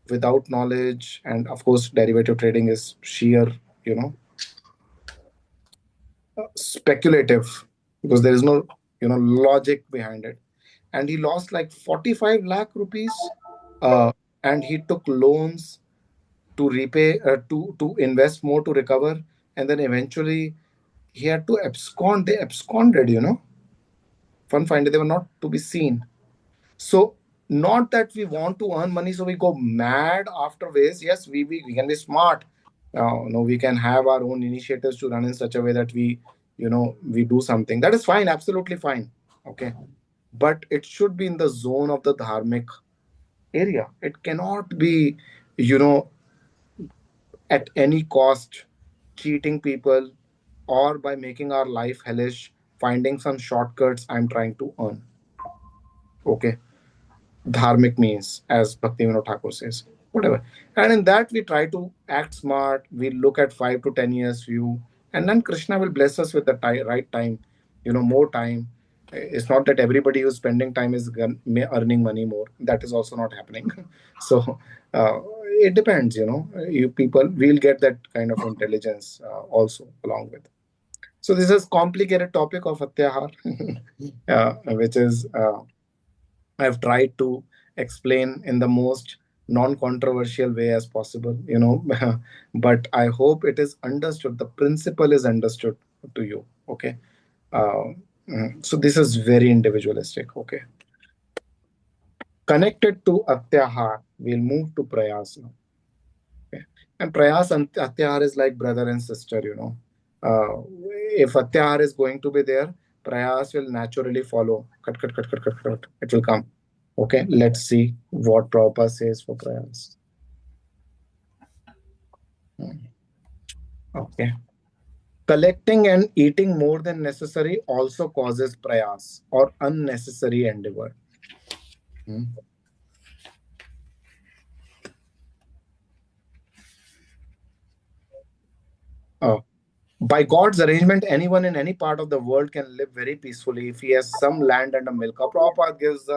without knowledge. And of course, derivative trading is sheer, you know, speculative, because there is no, logic behind it. And he lost like 45 lakh rupees and he took loans to repay, to invest more to recover, and then eventually he had to abscond. They absconded, fun find it, they were not to be seen. So not that we want to earn money so we go mad after ways. Yes, we can be smart. No, we can have our own initiatives to run in such a way that we do something that is fine, absolutely fine. Okay, but it should be in the zone of the dharmic area. It cannot be, you know at any cost, cheating people, or by making our life hellish, finding some shortcuts I'm trying to earn. Okay. Dharmic means, as Bhaktivinoda Thakur says, whatever. And in that, we try to act smart. We look at 5 to 10 years view, and then Krishna will bless us with the right time, more time. It's not that everybody who's spending time is earning money more. That is also not happening. So it depends, You people will get that kind of intelligence also along with. So this is complicated topic of Atyahar, which is. I've tried to explain in the most non-controversial way as possible, but I hope it is understood. The principle is understood to you. Okay. Uh, so this is very individualistic. Okay. Connected to Atyahar, we'll move to Prayas now. Okay. And Prayas and Atyahar is like brother and sister. If Atyahar is going to be there, Prayas will naturally follow. Cut, cut, cut, cut, cut, cut. It will come. Okay, let's see what Prabhupada says for prayers. Okay. Collecting and eating more than necessary also causes prayas or unnecessary endeavor. By God's arrangement, anyone in any part of the world can live very peacefully if he has some land and a milk. Prabhupada gives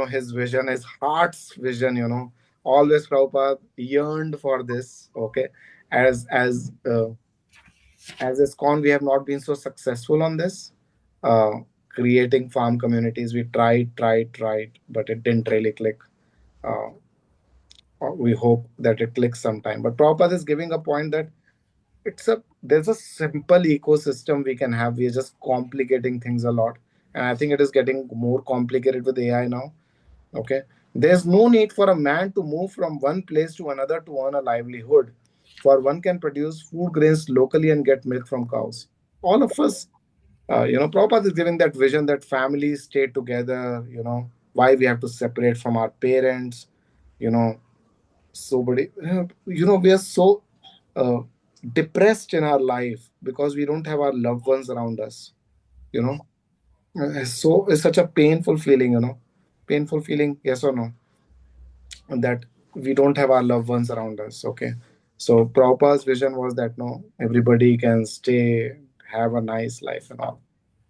his vision, his heart's vision. Always Prabhupada yearned for this. Okay, as ISKCON, we have not been so successful on this. Creating farm communities, we tried, but it didn't really click. We hope that it clicks sometime. But Prabhupada is giving a point that there's a simple ecosystem we can have. We are just complicating things a lot. And I think it is getting more complicated with AI now. Okay. There's no need for a man to move from one place to another to earn a livelihood. For one can produce food grains locally and get milk from cows. All of us, Prabhupada is giving that vision that families stay together, why we have to separate from our parents, we are so depressed in our life because we don't have our loved ones around us, So it's such a painful feeling, painful feeling, yes or no? That we don't have our loved ones around us. Okay. So Prabhupada's vision was that no, everybody can stay, have a nice life and all.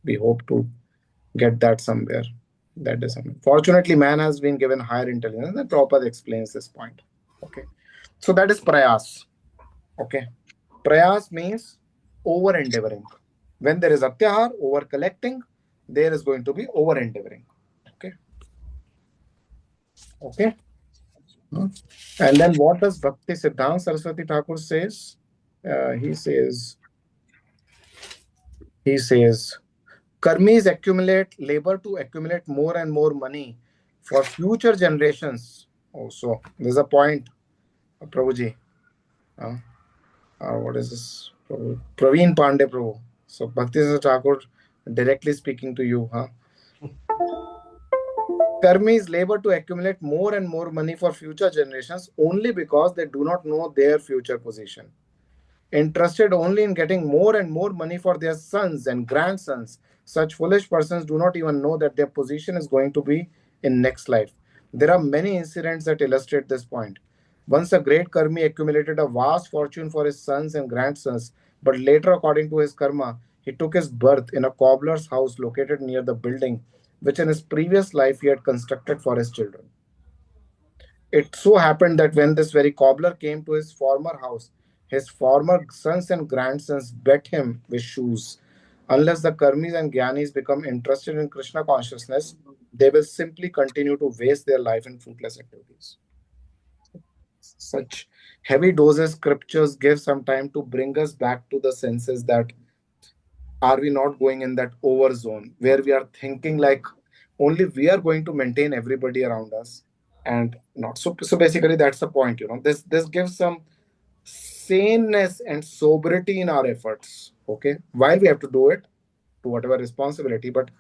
We hope to get that somewhere. That is something. Fortunately, man has been given higher intelligence, and Prabhupada explains this point. Okay. So that is prayas. Okay. Prayas means over endeavoring. When there is atyahar, over collecting, there is going to be over endeavoring. Okay. Okay. And then what does Bhakti Siddhanta Saraswati Thakur says? He says, Karmis accumulate, labor to accumulate more and more money for future generations. Also, there's a point, Prabhuji. What is this? Praveen Pandey Prabhu. So Bhakti Siddhanta Thakur directly speaking to you. Karmis labor to accumulate more and more money for future generations only because they do not know their future position. Interested only in getting more and more money for their sons and grandsons, such foolish persons do not even know that their position is going to be in next life. There are many incidents that illustrate this point. Once a great karmi accumulated a vast fortune for his sons and grandsons, but later, according to his karma, he took his birth in a cobbler's house located near the building which in his previous life he had constructed for his children. It so happened that when this very cobbler came to his former house, his former sons and grandsons bet him with shoes. Unless the karmis and gyanis become interested in Krishna consciousness, they will simply continue to waste their life in fruitless activities. such heavy doses scriptures give some time to bring us back to the senses, that are we not going in that over zone where we are thinking like only we are going to maintain everybody around us and not. So basically that's the point, this gives some saneness and sobriety in our efforts. Okay, while we have to do it to whatever responsibility, but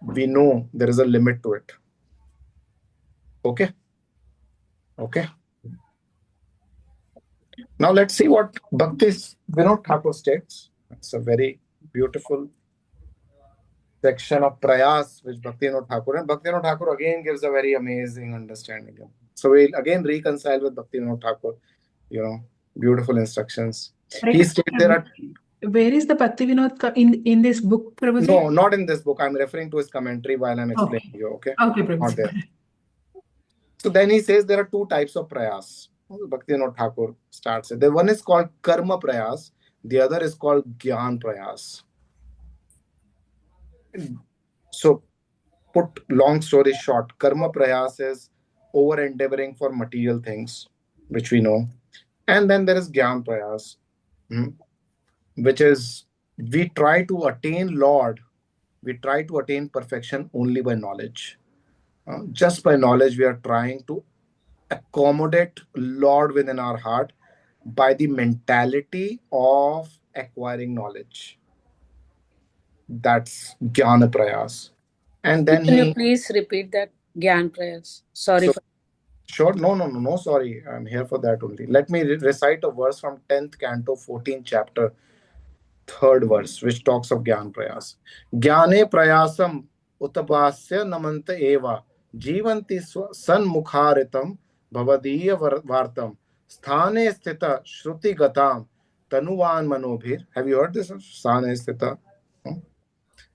we know there is a limit to it. Okay. Now let's see what Bhaktivedanta Thakur states. It's a very beautiful section of prayas which Bhaktivedanta Thakur, and Bhaktivedanta Thakur again gives a very amazing understanding. So we'll again reconcile with Bhaktivedanta Thakur, beautiful instructions. He states there are. Where is the Bhaktivedanta in this book, Prabhuji? No, not in this book. I'm referring to his commentary while I'm explaining you. Okay. Okay, Prabhuji. Not there. So then he says there are two types of prayas. Bhaktivedanta Thakur starts it. The one is called karma prayas. The other is called gyan prayas. So, put long story short, karma prayas is over endeavoring for material things, which we know. And then there is gyan prayas, which is we try to attain Lord. We try to attain perfection only by knowledge. Just by knowledge, we are trying to accommodate Lord within our heart by the mentality of acquiring knowledge. That's Jnana Prayas. And then Can you please repeat that? Gyan prayers. Sorry. Sure. No, sorry. I'm here for that only. Let me recite a verse from 10th canto, 14th chapter, 3rd verse, which talks of Gyan Prayas. Gyane Prayasam Utabasya Namanta Eva Jivanti Sanmukharitam Bhavadiya Vartam Sthane Sthita Shruti Gatam Tanuvan Manobhir. Have you heard this? Sthane Sthita.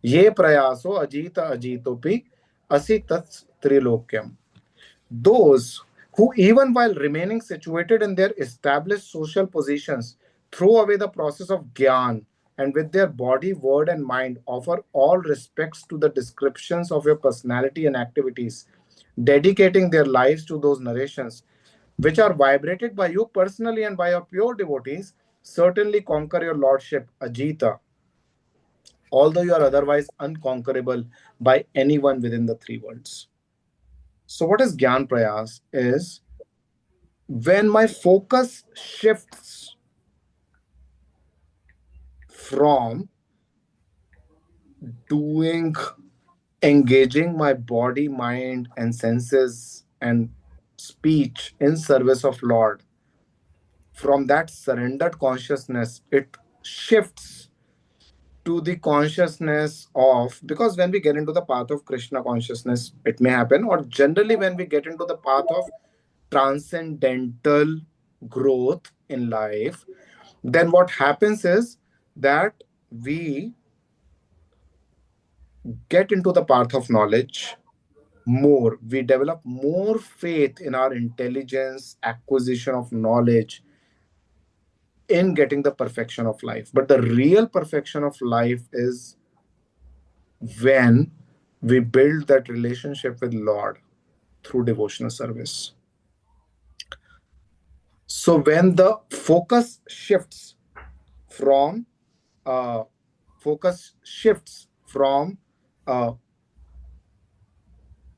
Ye Prayaso Ajita Ajitopi Asi Tats Trilokyam. Those who, even while remaining situated in their established social positions, throw away the process of Gyan and with their body, word, and mind offer all respects to the descriptions of your personality and activities, dedicating their lives to those narrations, which are vibrated by you personally and by your pure devotees, certainly conquer your lordship, Ajita, although you are otherwise unconquerable by anyone within the three worlds. So what is Gyan Prayas? Is when my focus shifts from engaging my body, mind, and senses and speech in service of Lord, from that surrendered consciousness, it shifts to the consciousness of, because when we get into the path of Krishna consciousness, it may happen, or generally when we get into the path of transcendental growth in life, then what happens is that we get into the path of knowledge more. We develop more faith in our intelligence, acquisition of knowledge, in getting the perfection of life. But the real perfection of life is when we build that relationship with Lord through devotional service. So when the focus shifts from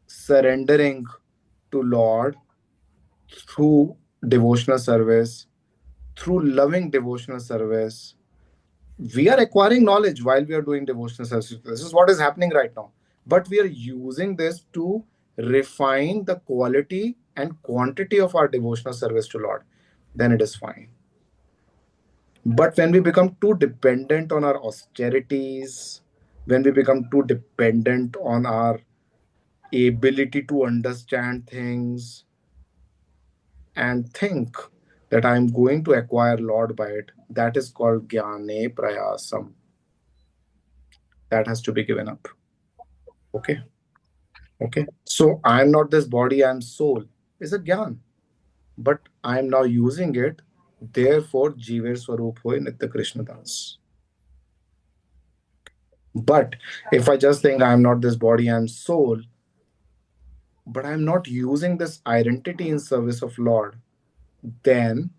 surrendering to Lord through devotional service, through loving devotional service, we are acquiring knowledge while we are doing devotional service. This is what is happening right now. But we are using this to refine the quality and quantity of our devotional service to Lord. Then it is fine. But when we become too dependent on our austerities, when we become too dependent on our ability to understand things and think that I'm going to acquire Lord by it, that is called Jnane Prayasam. That has to be given up. Okay. So I'm not this body, I'm soul. Is a Gyan. But I'm now using it. Therefore, Jiver Swarup Hoy Nitya Krishna Das. But if I just think I'm not this body, I'm soul, but I'm not using this identity in service of Lord, then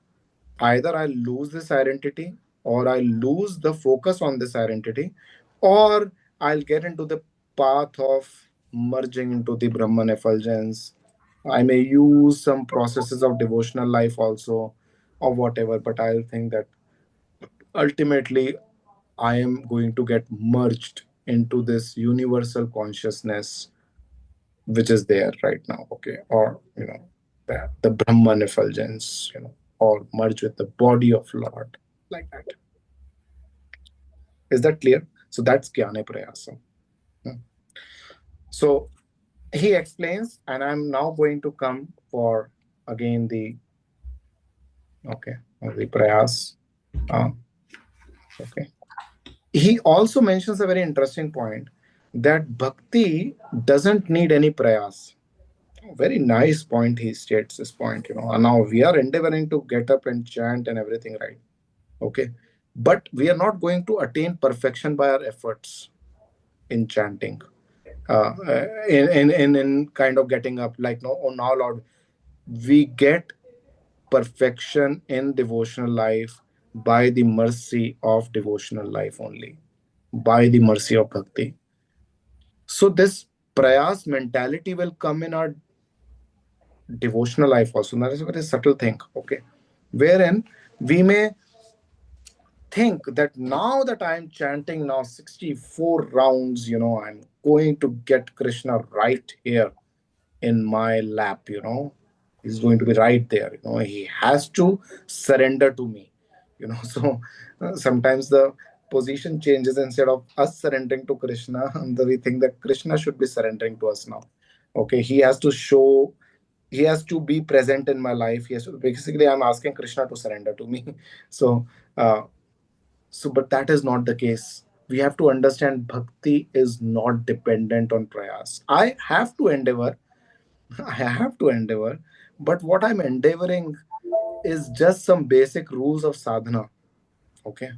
either I lose this identity, or I lose the focus on this identity, or I'll get into the path of merging into the Brahman effulgence. I may use some processes of devotional life also, or whatever, but I'll think that ultimately I am going to get merged into this universal consciousness which is there right now, okay, or the Brahman effulgence, or merge with the body of Lord, like that. Is that clear? So that's Jnana Prayasa. So he explains, and I'm now going to come for again the prayas. Okay. He also mentions a very interesting point that bhakti doesn't need any prayas. Very nice point. He states this point. And now we are endeavoring to get up and chant and everything, right? Okay. But we are not going to attain perfection by our efforts in chanting. In kind of getting up, like, no, oh now Lord, we get perfection in devotional life by the mercy of devotional life only, by the mercy of bhakti. So this prayas mentality will come in our devotional life also. That is a very subtle thing, okay, wherein we may think that now that I'm chanting now 64 rounds, I'm going to get Krishna right here in my lap, he's going to be right there, he has to surrender to me, so sometimes the position changes. Instead of us surrendering to Krishna, we think that Krishna should be surrendering to us now. Okay, he has to be present in my life. Basically, I'm asking Krishna to surrender to me. So but that is not the case. We have to understand bhakti is not dependent on prayas. I have to endeavor, but what I'm endeavoring is just some basic rules of sadhana. Okay.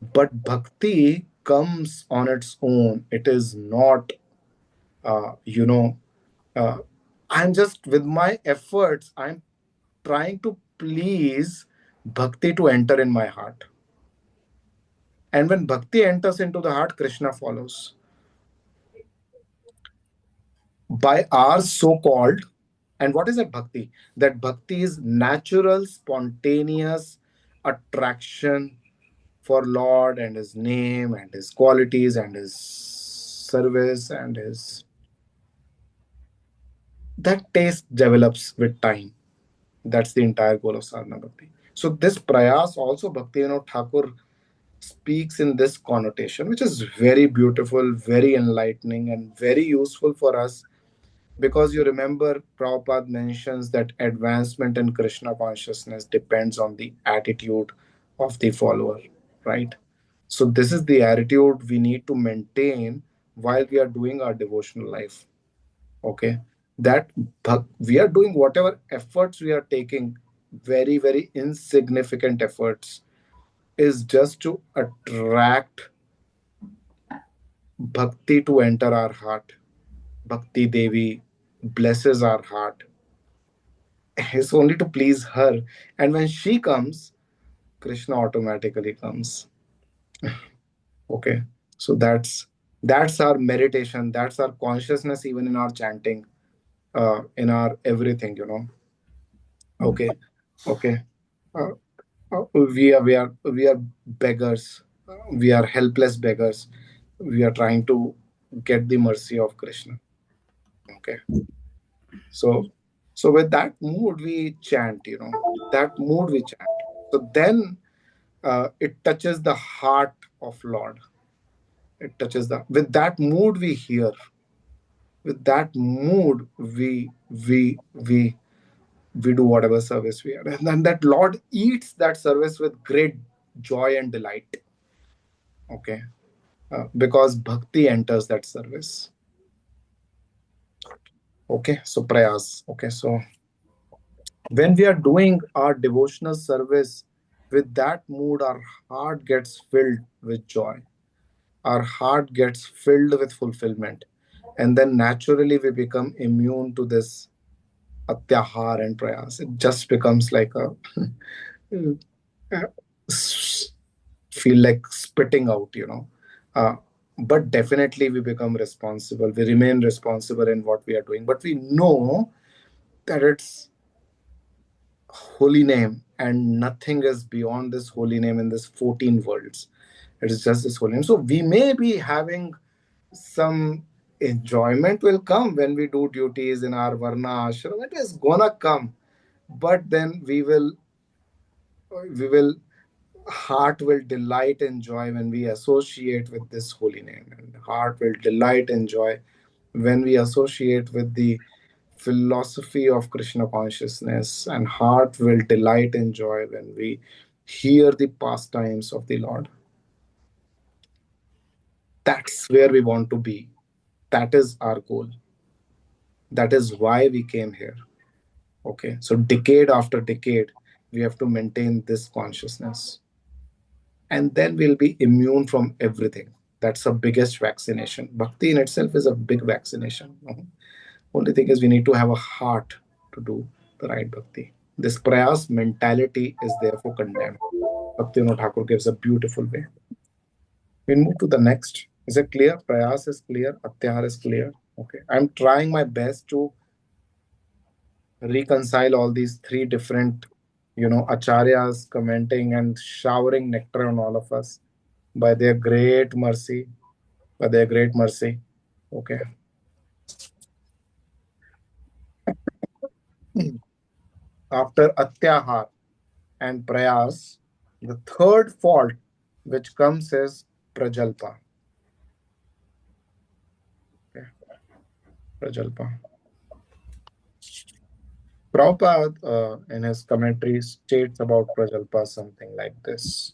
But bhakti comes on its own. It is not, uh, you know, uh, I'm just with my efforts, I'm trying to please bhakti to enter in my heart. And when bhakti enters into the heart, Krishna follows. By our so-called, and what is that bhakti? That bhakti is natural, spontaneous attraction for Lord and His name and His qualities and His service and His... That taste develops with time. That's the entire goal of sadhana bhakti. So this prayas also Bhaktivinoda Thakur speaks in this connotation, which is very beautiful, very enlightening, and very useful for us. Because you remember, Prabhupada mentions that advancement in Krishna consciousness depends on the attitude of the follower, right? So this is the attitude we need to maintain while we are doing our devotional life. Okay, that we are doing whatever efforts we are taking, very, very insignificant efforts, is just to attract bhakti to enter our heart. Bhakti Devi blesses our heart. It's only to please her. And when she comes, Krishna automatically comes. Okay. So that's our meditation. That's our consciousness, even in our chanting, in our everything, Okay. Okay. Uh, we are beggars. We are helpless beggars. We are trying to get the mercy of Krishna. Okay. So with that mood we chant, that mood we chant. So then it touches the heart of Lord. It touches with that mood we hear. With that mood we do whatever service we are. And then that Lord eats that service with great joy and delight. Okay. Because bhakti enters that service. Okay. So prayas. Okay. So when we are doing our devotional service with that mood, our heart gets filled with joy. Our heart gets filled with fulfillment. And then naturally we become immune to this atyahar and prayas. It just becomes like a feel like spitting out, but definitely we become responsible. We remain responsible in what we are doing, but we know that it's holy name and nothing is beyond this holy name in this 14 worlds. It is just this holy name. So we may be having some enjoyment will come when we do duties in our varna ashram. It is gonna come, but then we will heart will delight and joy when we associate with this holy name, and heart will delight and joy when we associate with the philosophy of Krishna consciousness, and heart will delight and joy when we hear the pastimes of the Lord. That's where we want to be. That is our goal. That is why we came here. Okay, so decade after decade we have to maintain this consciousness, and then we'll be immune from everything. That's the biggest vaccination. Bhakti in itself is a big vaccination. Only thing is we need to have a heart to do the right bhakti. This prayas mentality is therefore condemned. Bhaktivinoda Thakur gives a beautiful way. We move to the next. Is it clear? Prayas is clear. Atyahar is clear. Okay. I'm trying my best to reconcile all these three different, acharyas commenting and showering nectar on all of us by their great mercy. By their great mercy. Okay. After Atyahar and Prayas, the third fault which comes is Prajalpa. Okay. Prajalpa. Prabhupada in his commentary states about Prajalpa something like this.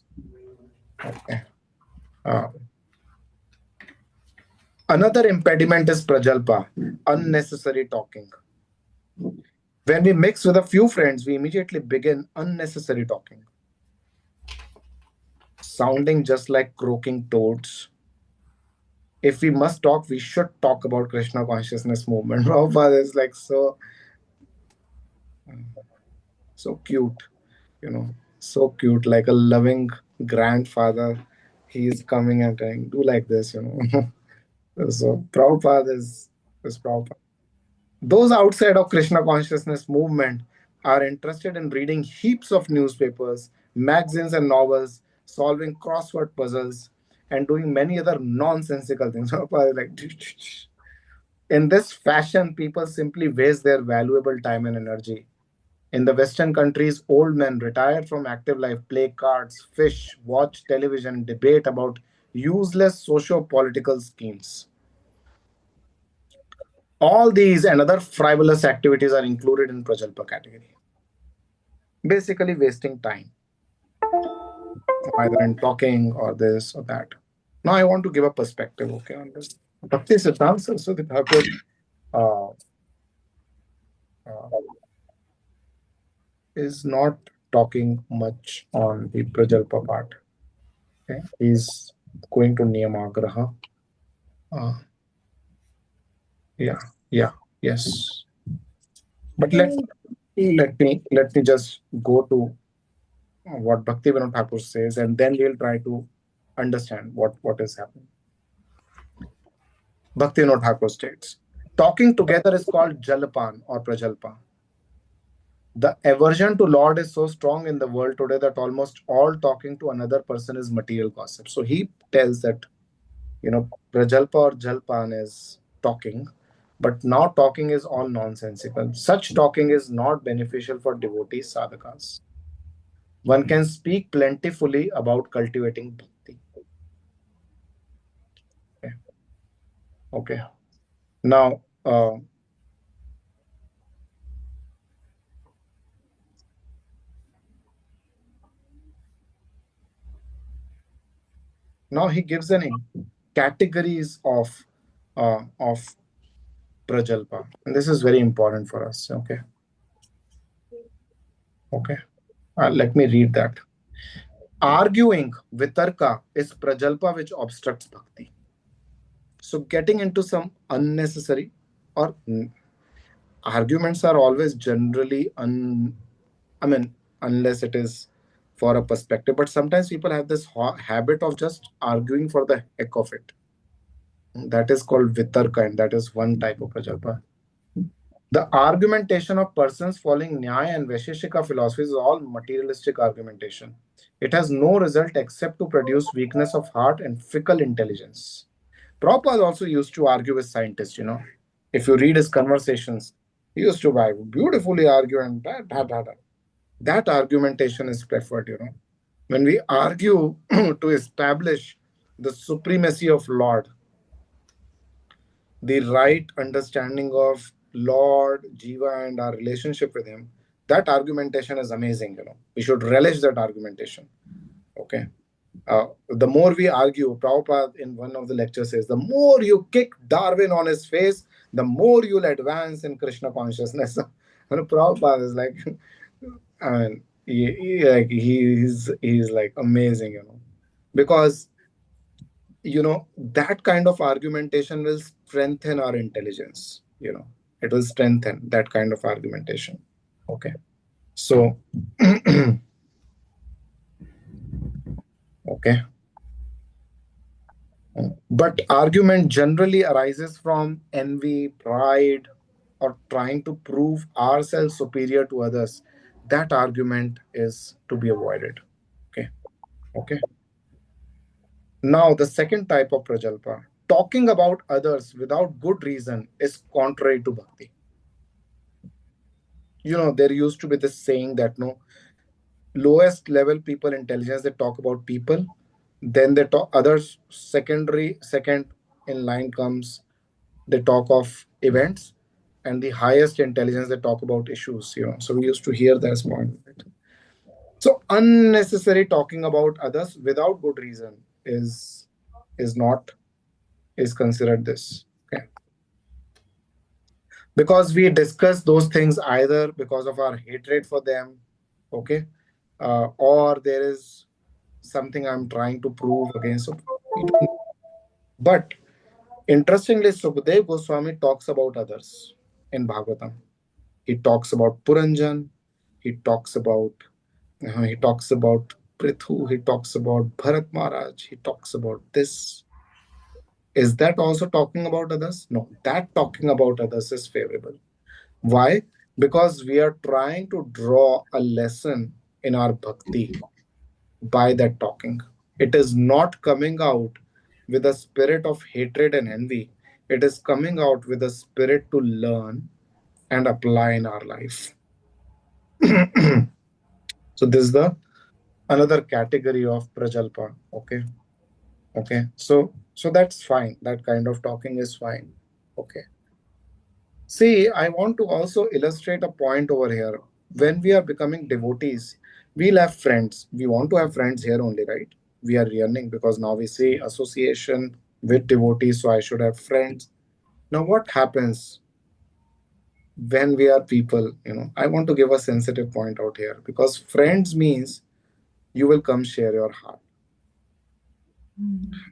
Okay. Another impediment is Prajalpa, unnecessary talking. When we mix with a few friends, we immediately begin unnecessary talking, sounding just like croaking toads. If we must talk, we should talk about Krishna consciousness movement. Prabhupada is like so cute, so cute, like a loving grandfather. He is coming and saying, do like this, So Prabhupada is Prabhupada. Those outside of Krishna consciousness movement are interested in reading heaps of newspapers, magazines and novels, solving crossword puzzles, and doing many other nonsensical things. Prabhupada is like, in this fashion, people simply waste their valuable time and energy. In the Western countries, old men retired from active life play cards, fish, watch television, debate about useless socio-political schemes. All these and other frivolous activities are included in Prajalpa category. Basically wasting time, either in talking or this or that. Now I want to give a perspective, on this. Bhakti Siddhanta Saraswati Thakur is not talking much on the Prajalpa part. Okay? He's going to Niyamagraha. Yes. But let me just go to what Bhaktivedanta Thakur says, and then we'll try to understand what is happening. Bhaktivedanta Thakur states, talking together is called Jalpan or Prajalpa. The aversion to Lord is so strong in the world today that almost all talking to another person is material gossip. So he tells that, Prajalpa or Jalpan is talking, but now talking is all nonsensical. Such talking is not beneficial for devotees, sadhakas. One can speak plentifully about cultivating bhakti. Okay. Now, he gives an categories of Prajalpa, and this is very important for us. Okay. Let me read that. Arguing vitarka is Prajalpa which obstructs bhakti. So getting into some unnecessary or arguments are always generally unless it is for a perspective, but sometimes people have this habit of just arguing for the heck of it. That is called vitarka, and that is one type of prajalpa. The argumentation of persons following Nyaya and Vaisheshika philosophies is all materialistic argumentation. It has no result except to produce weakness of heart and fickle intelligence. Prabhupada also used to argue with scientists, If you read his conversations, he used to beautifully argue and that argumentation is preferred, When we argue to establish the supremacy of Lord, the right understanding of Lord, Jiva, and our relationship with Him, that argumentation is amazing, We should relish that argumentation. Okay. The more we argue, Prabhupada in one of the lectures says, the more you kick Darwin on his face, the more you'll advance in Krishna consciousness. And Prabhupada is like, I mean, he's like amazing, because that kind of argumentation will strengthen our intelligence. It will strengthen that kind of argumentation. Okay, so okay, but argument generally arises from envy, pride, or trying to prove ourselves superior to others. That argument is to be avoided. Okay. Now, the second type of prajalpa, talking about others without good reason, is contrary to bhakti. There used to be this saying that lowest level people intelligence, they talk about people, then they talk others, second in line comes, they talk of events, and the highest intelligence, they talk about issues. So we used to hear this point. So unnecessary talking about others without good reason is considered this. Okay. Because we discuss those things either because of our hatred for them, okay, or there is something I'm trying to prove against. So but interestingly, Sukadeva Goswami talks about others in Bhagavatam. He talks about Puranjan, he talks about Prithu, he talks about Bharat Maharaj, he talks about this. Is that also talking about others? No, that talking about others is favorable. Why? Because we are trying to draw a lesson in our bhakti by that talking. It is not coming out with a spirit of hatred and envy. It is coming out with a spirit to learn and apply in our life. So this is the another category of prajalpa. Okay. So that's fine. That kind of talking is fine. Okay. See, I want to also illustrate a point over here. When we are becoming devotees, we'll have friends. We want to have friends here only, right? We are yearning because now we say association with devotees, so I should have friends. Now, what happens when we are people? I want to give a sensitive point out here because friends means you will come share your heart.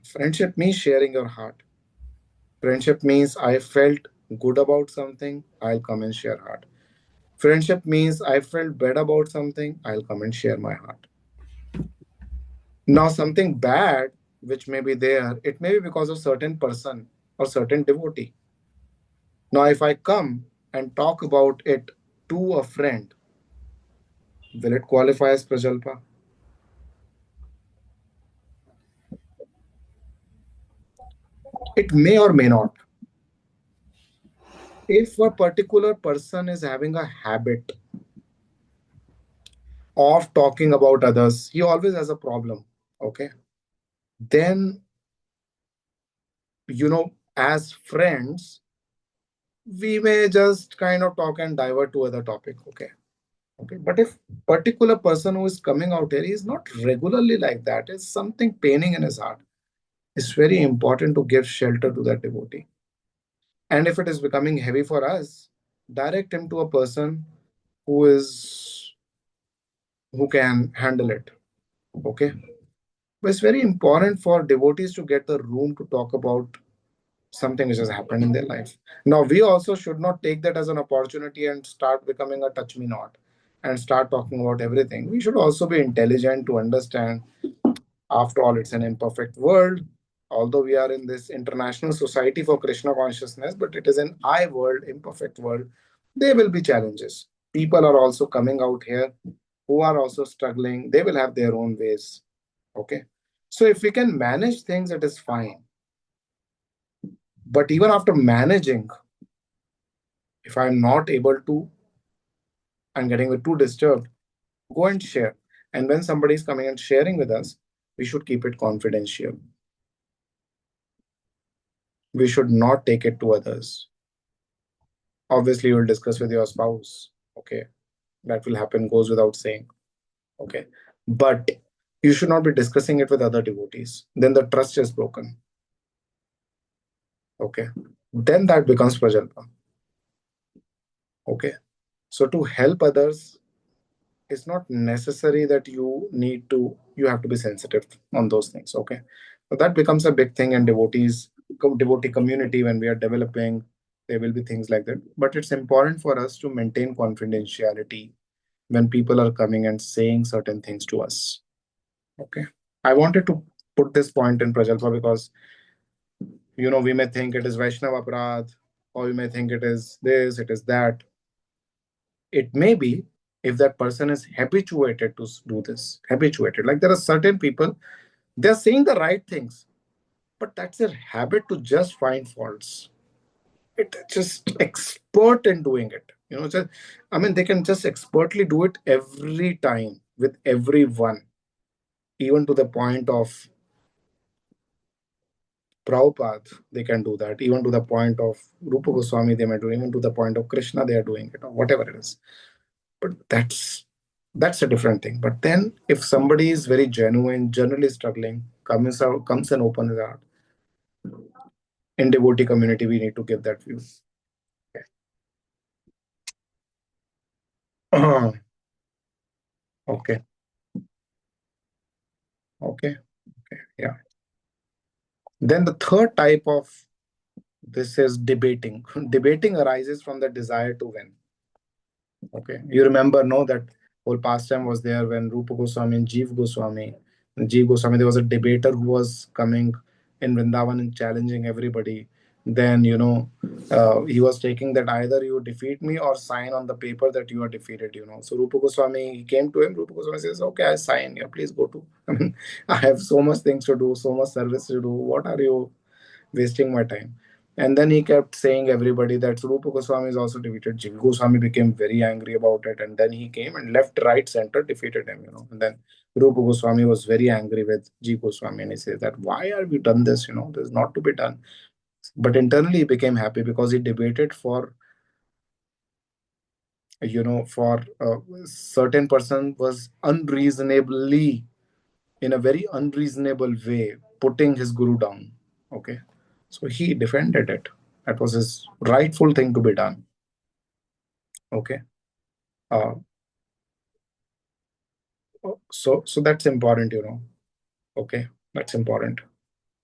Friendship means sharing your heart. Friendship means I felt good about something, I'll come and share heart. Friendship means I felt bad about something, I'll come and share my heart. Now, something bad which may be there, it may be because of certain person or certain devotee. Now, if I come and talk about it to a friend, will it qualify as prajalpa? It may or may not. If a particular person is having a habit of talking about others, he always has a problem. Okay. Then, as friends, we may just kind of talk and divert to other topic. Okay. But if particular person who is coming out here is not regularly like that, it's something paining in his heart, it's very important to give shelter to that devotee. And if it is becoming heavy for us, direct him to a person who can handle it. Okay. But it's very important for devotees to get the room to talk about something which has happened in their life. Now, we also should not take that as an opportunity and start becoming a touch me not and start talking about everything. We should also be intelligent to understand, after all, it's an imperfect world. Although we are in this international society for Krishna consciousness, but it is an I world, imperfect world. There will be challenges. People are also coming out here who are also struggling. They will have their own ways. Okay. So if we can manage things, it is fine. But even after managing, if I'm not able to, I'm getting too disturbed, go and share. And when somebody is coming and sharing with us, we should keep it confidential. We should not take it to others. Obviously, you will discuss with your spouse. Okay. That will happen, goes without saying. Okay. But you should not be discussing it with other devotees. Then the trust is broken. Okay. Then that becomes prajalpa. Okay. So to help others, it's not necessary that you have to be sensitive on those things. Okay. So that becomes a big thing in devotee community. When we are developing, there will be things like that. But it's important for us to maintain confidentiality when people are coming and saying certain things to us. Okay. I wanted to put this point in Prajalpa because, we may think it is Vaishnava Aparadh, or we may think it is this, it is that. It may be, if that person is habituated to do this, habituated. Like there are certain people, they're saying the right things, but that's their habit to just find faults. It just expert in doing it. They can just expertly do it every time with everyone, even to the point of Prabhupada, they can do that. Even to the point of Rupa Goswami, they may do. Even to the point of Krishna, they are doing it, or whatever it is. But that's a different thing. But then, if somebody is very genuine, generally struggling, comes and opens his heart, in devotee community, we need to give that view. Okay. Okay. Okay. Okay. Yeah. Then the third type of this is debating. Debating arises from the desire to win. Okay. You remember, no, that whole pastime was there when Rupa Goswami and Jeev Goswami. There was a debater who was coming in Vrindavan and challenging everybody. Then, he was taking that either you defeat me or sign on the paper that you are defeated. So Rupa Goswami, he came to him. Rupa Goswami says, okay, I sign. Yeah, please go to. I have so much things to do, so much service to do. What are you wasting my time? And then he kept saying everybody that Rupa Goswami is also defeated. Jiva Goswami became very angry about it. And then he came and left, right, center, defeated him. And then Rupa Goswami was very angry with Jiva Goswami. And he says that, why have you done this? This is not to be done. But internally he became happy because he debated for a certain person was unreasonably, in a very unreasonable way, putting his guru down. Okay. So he defended it. That was his rightful thing to be done. Okay. So that's important, Okay. That's important.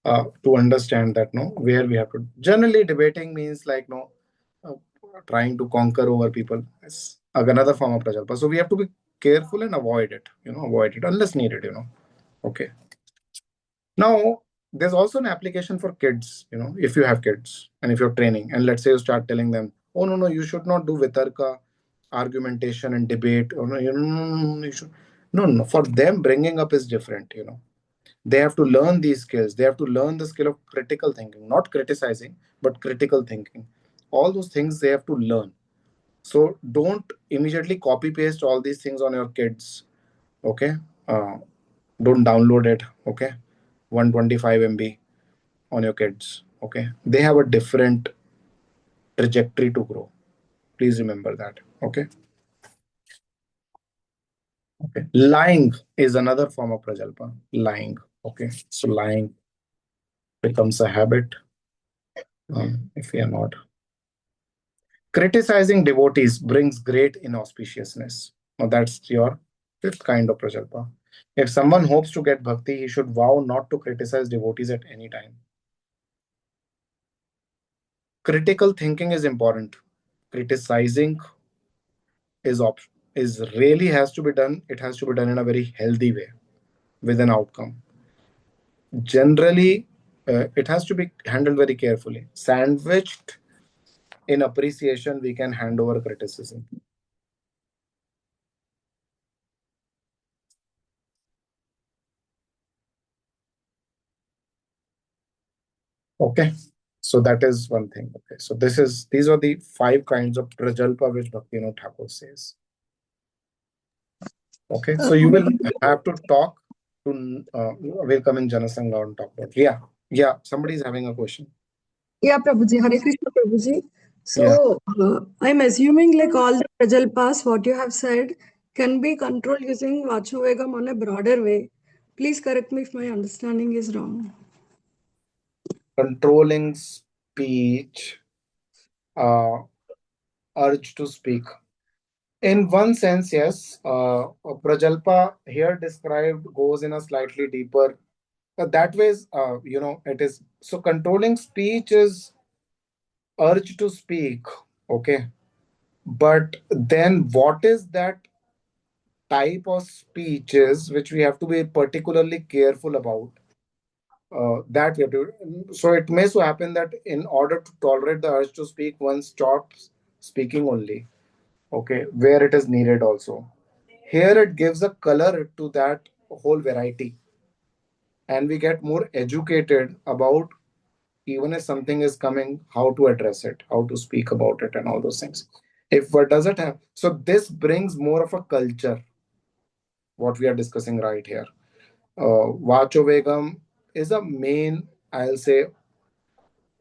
To understand that, where we have to. Generally, debating means like, uh, trying to conquer over people. It's another form of prajalpa. So we have to be careful and avoid it, avoid it unless needed, Okay. Now, there's also an application for kids, if you have kids and if you're training, and let's say you start telling them, oh, no, you should not do vitarka, argumentation and debate. Oh, no, you should. No. For them, bringing up is different, They have to learn these skills. They have to learn the skill of critical thinking, not criticizing, but critical thinking. All those things they have to learn. So don't immediately copy paste all these things on your kids. Okay. Don't download it. Okay. 125 MB on your kids. Okay. They have a different trajectory to grow. Please remember that. Okay. Okay. Lying is another form of prajalpa. Lying. Okay. So lying becomes a habit if we are not. Criticizing devotees brings great inauspiciousness. Now that's your fifth kind of prajalpa. If someone hopes to get bhakti, he should vow not to criticize devotees at any time. Critical thinking is important. Criticizing is really has to be done. It has to be done in a very healthy way with an outcome. Generally, it has to be handled very carefully. Sandwiched in appreciation, we can hand over criticism. Okay, so that is one thing. Okay, so these are the 5 kinds of prajalpa which Bhaktivinoda Thakur says. Okay, so you will have to talk to. We'll come in Janasangha and talk about. Yeah. Somebody is having a question. Yeah, Prabhuji, Hare Krishna Prabhuji. Yeah. So, I'm assuming like all the prajalpas, what you have said, can be controlled using Vachuvegam on a broader way. Please correct me if my understanding is wrong. Controlling speech, urge to speak. In one sense, yes. Prajalpa here described goes in a slightly deeper. That way, it is. So controlling speech is urge to speak. Okay. But then what is that type of speeches which we have to be particularly careful about? That we have to. So it may so happen that in order to tolerate the urge to speak, one stops speaking only. Okay, where it is needed also. Here it gives a color to that whole variety, and we get more educated about even if something is coming, how to address it, how to speak about it, and all those things. If what does it have? So this brings more of a culture. What we are discussing right here. Vachovegam is a main, I'll say,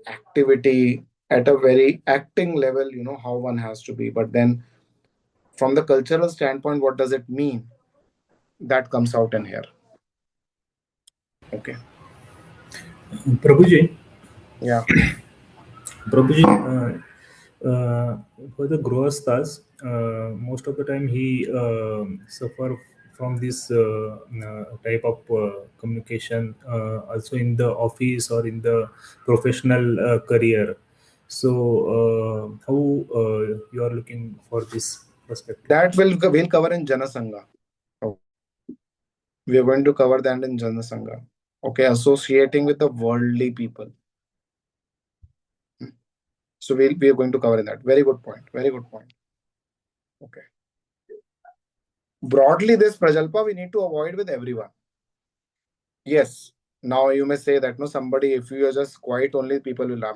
activity at a very acting level, how one has to be. But then from the cultural standpoint, what does it mean? That comes out in here. Okay. Prabhuji. Yeah. Prabhuji, for the grihasthas, most of the time he suffer from this type of communication also in the office or in the professional career. So how you are looking for this perspective? That we'll cover in Janasangha. Okay. We are going to cover that in Janasangha. Okay, associating with the worldly people. So we are going to cover in that. Very good point. Very good point. Okay. Broadly, this prajalpa we need to avoid with everyone. Yes. Now you may say that somebody, if you are just quiet, only people will. I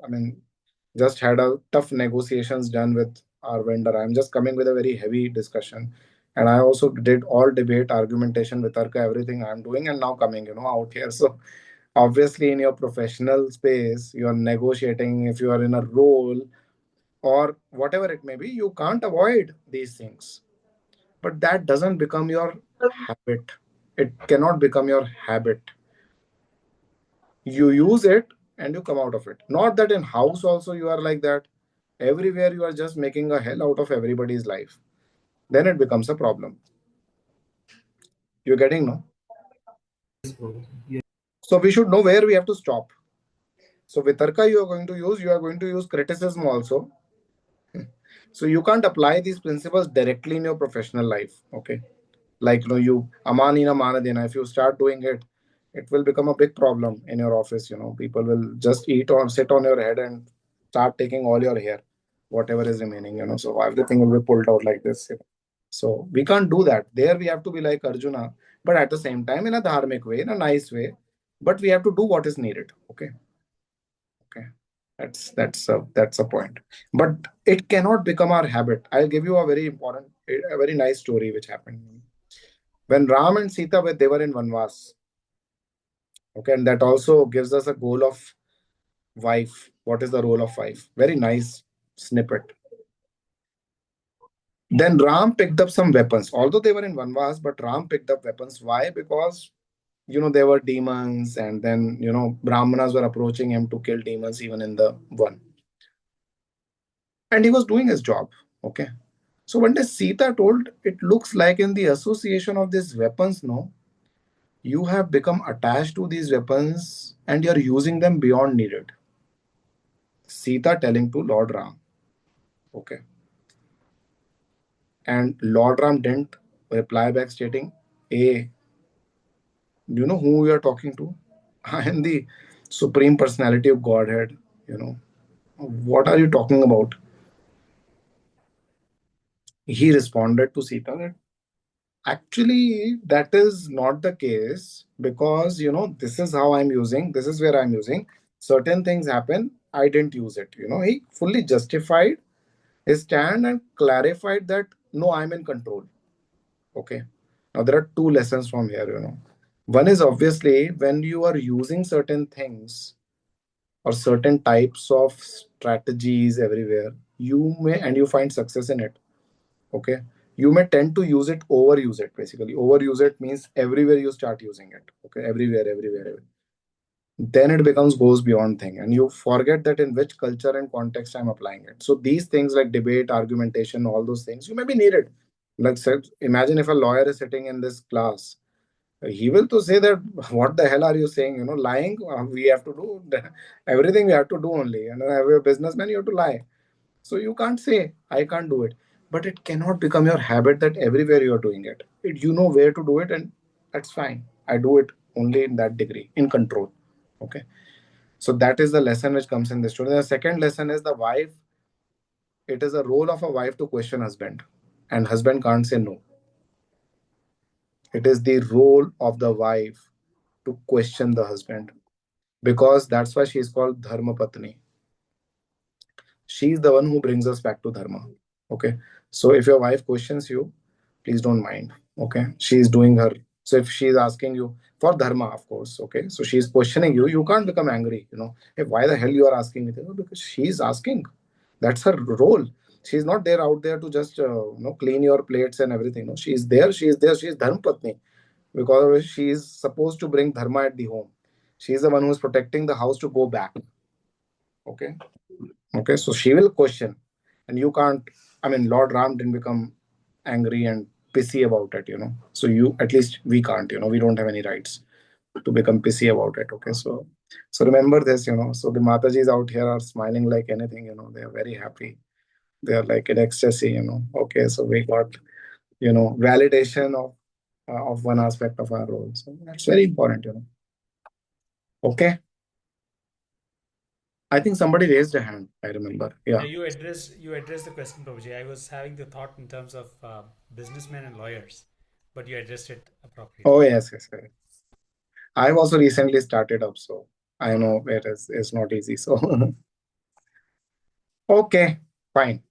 mean, just had a tough negotiations done with our vendor. I'm just coming with a very heavy discussion. And I also did all debate, argumentation, vitarka, everything I'm doing, and now coming, out here. So obviously in your professional space, you are negotiating. If you are in a role or whatever it may be, you can't avoid these things. But that doesn't become your habit. It cannot become your habit. You use it and you come out of it. Not that in house also you are like that. Everywhere you are just making a hell out of everybody's life. Then it becomes a problem. You're getting, no? Yes. So we should know where we have to stop. So vitarka you are going to use criticism also. So you can't apply these principles directly in your professional life. Okay. Like, you amanina manadina, if you start doing it, it will become a big problem in your office. People will just eat or sit on your head and start taking all your hair, whatever is remaining. So everything will be pulled out like this. So we can't do that. There we have to be like Arjuna, but at the same time in a dharmic way, in a nice way. But we have to do what is needed. Okay. That's a point. But it cannot become our habit. I'll give you a very nice story which happened when Ram and Sita they were in Vanvas. Okay, and that also gives us a goal of wife. What is the role of wife? Very nice snippet. Then Ram picked up some weapons, although they were in Vanvas, but Ram picked up weapons. Why? Because there were demons, and then Brahmanas were approaching him to kill demons even in the one. And he was doing his job. Okay. So one day Sita told, it looks like in the association of these weapons, you have become attached to these weapons and you're using them beyond needed. Sita telling to Lord Ram. Okay. And Lord Ram didn't reply back stating, hey, do you know who you are talking to? I am the Supreme Personality of Godhead. What are you talking about? He responded to Sita that actually that is not the case, because this is how I'm using, this is where I'm using. Certain things happen, I didn't use it. He fully justified his stand and clarified that no, I'm in control. Okay. Now there are two lessons from here. One is obviously when you are using certain things or certain types of strategies everywhere, you find success in it. Okay. You may tend to overuse it. Basically overuse it means everywhere you start using it. Okay. Everywhere. Then it goes beyond thing, and you forget that in which culture and context I'm applying it. So these things like debate, argumentation, all those things, you may be needed. Like imagine if a lawyer is sitting in this class, he will to say that what the hell are you saying? Lying, we have to do everything, we have to do only. If you're a businessman, you have to lie. So you can't say I can't do it. But it cannot become your habit that everywhere you are doing it. You know where to do it, and that's fine. I do it only in that degree, in control. Okay. So that is the lesson which comes in this story. The second lesson is the wife. It is a role of a wife to question husband, and husband can't say no. It is the role of the wife to question the husband, because that's why she is called Dharma Patni. She is the one who brings us back to Dharma. Okay. So if your wife questions you, please don't mind. Okay. She is doing her. So if she is asking you for Dharma, of course. Okay. So she is questioning you. You can't become angry. Hey, why the hell you are asking me? Because she is asking. That's her role. She's not there out there to just clean your plates and everything. No, she is there. She is there. She is Dharma Patni, because she is supposed to bring Dharma at the home. She is the one who is protecting the house to go back. Okay. Okay. So she will question, and you can't. Lord Ram didn't become angry and pissy about it. So at least we can't. We don't have any rights to become pissy about it. Okay. So remember this. So the Matajis out here are smiling like anything. They are very happy. They are like in ecstasy. Okay. So we got validation of one aspect of our role. So that's very important. Okay. I think somebody raised a hand. I remember. Yeah. You addressed the question, Prabhuji. I was having the thought in terms of businessmen and lawyers, but you addressed it appropriately. Oh yes. I've also recently started up, so I know it's not easy. So okay, fine.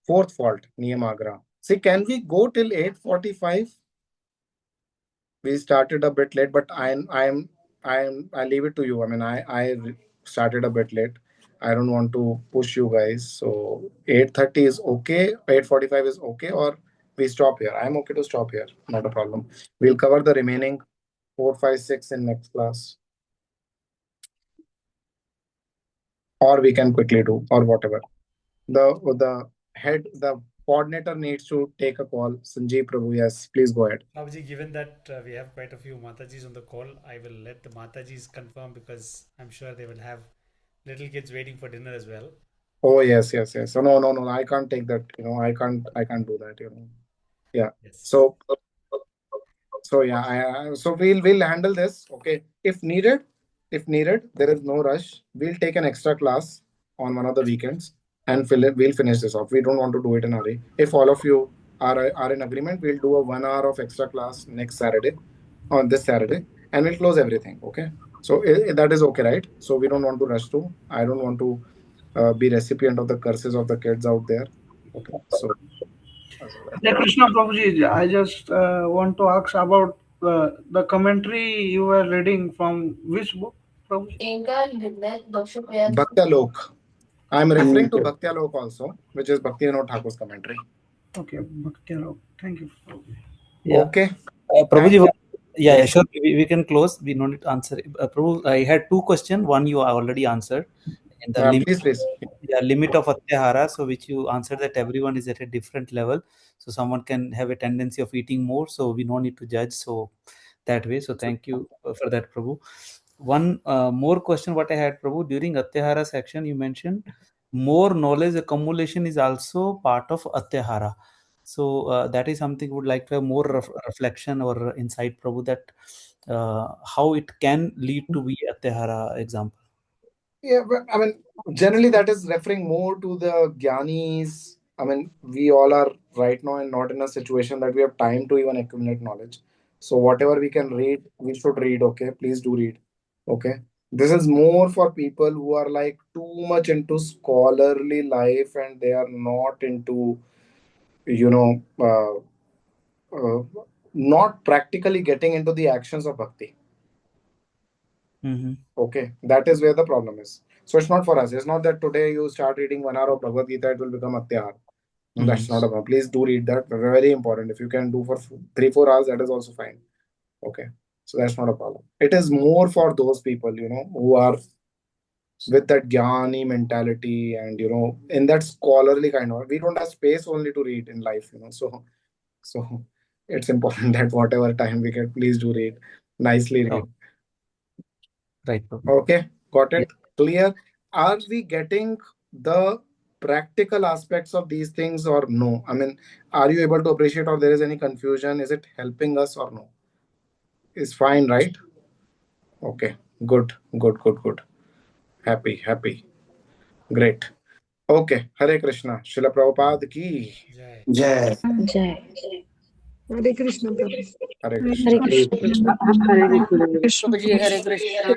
Fourth fault, Niyamagra. See, can we go till 8:45? We started a bit late, but I leave it to you. I started a bit late. I don't want to push you guys. So 8:30 is okay. 8:45 is okay, or we stop here. I'm okay to stop here. Not a problem. We'll cover the remaining 4, 5, 6 in next class, or we can quickly do, or whatever. The coordinator needs to take a call. Sanjeev Prabhu, yes, please go ahead. Prabhuji, given that we have quite a few Matajis on the call, I will let the Matajis confirm, because I'm sure they will have little kids waiting for dinner as well. Oh yes. So no, I can't take that. I can't do that. Yeah. Yes. So yeah. So we'll handle this. Okay. If needed, there is no rush. We'll take an extra class on one of the weekends and we'll finish this off. We don't want to do it in a hurry. If all of you are in agreement, we'll do a 1 hour of extra class next Saturday, on this Saturday, and we'll close everything. Okay. So that is okay, right? So we don't want to rush through. I don't want to be recipient of the curses of the kids out there. Okay. So Krishna Prabhuji, I just want to ask about the commentary you were reading from which book, Prabhuji? Bhaktialok. I'm referring to Bhaktialok also, which is Bhaktivinoda Thakur's commentary. Okay, Bhaktivedanta. Thank you, Prabhuji. Yeah. Okay. Prabhuji, yeah, sure. We can close. We don't need to answer. Prabhu, I had two questions. One you already answered. And the limit, please. Yeah, limit of Atyahara, so which you answered that everyone is at a different level. So someone can have a tendency of eating more. So we no need to judge. So that way. So thank you for that, Prabhu. one more question what I had, Prabhu, during Atyahara section, you mentioned more knowledge accumulation is also part of Atyahara. So that is something would like to have more reflection or insight, Prabhu, that how it can lead to be Atyahara example. Yeah, but, I mean, generally that is referring more to the Gyanis. I mean, we all are right now and not in a situation that we have time to even accumulate knowledge. So whatever we can read, we should read. Okay, please do read. Okay, this is more for people who are like too much into scholarly life and they are not into, you know, not practically getting into the actions of bhakti. Mm-hmm. Okay, that is where the problem is. So it's not for us. It's not that today you start reading 1 hour of Bhagavad Gita, it will become Atyahar. No, that's not a problem. Please do read that. Very important. If you can do for 3-4 hours, that is also fine. Okay, so that's not a problem. It is more for those people, who are with that Jnani mentality and, in that scholarly kind of. We don't have space only to read in life, So it's important that whatever time we get, please do read. Nicely read. Oh. Right. Okay, got it. Clear. Are we getting the practical aspects of these things or no? I mean, are you able to appreciate or there is any confusion? Is it helping us or no? It's fine, right? Okay, good. Happy. Great. Okay, Hare Krishna. Srila Prabhupada ki. Jai. Jai. Jai. Hare Krishna, Prabhu. Hare Hare Krishna. Krishna. Hare Krishna. Prabhuji, Hare Krishna.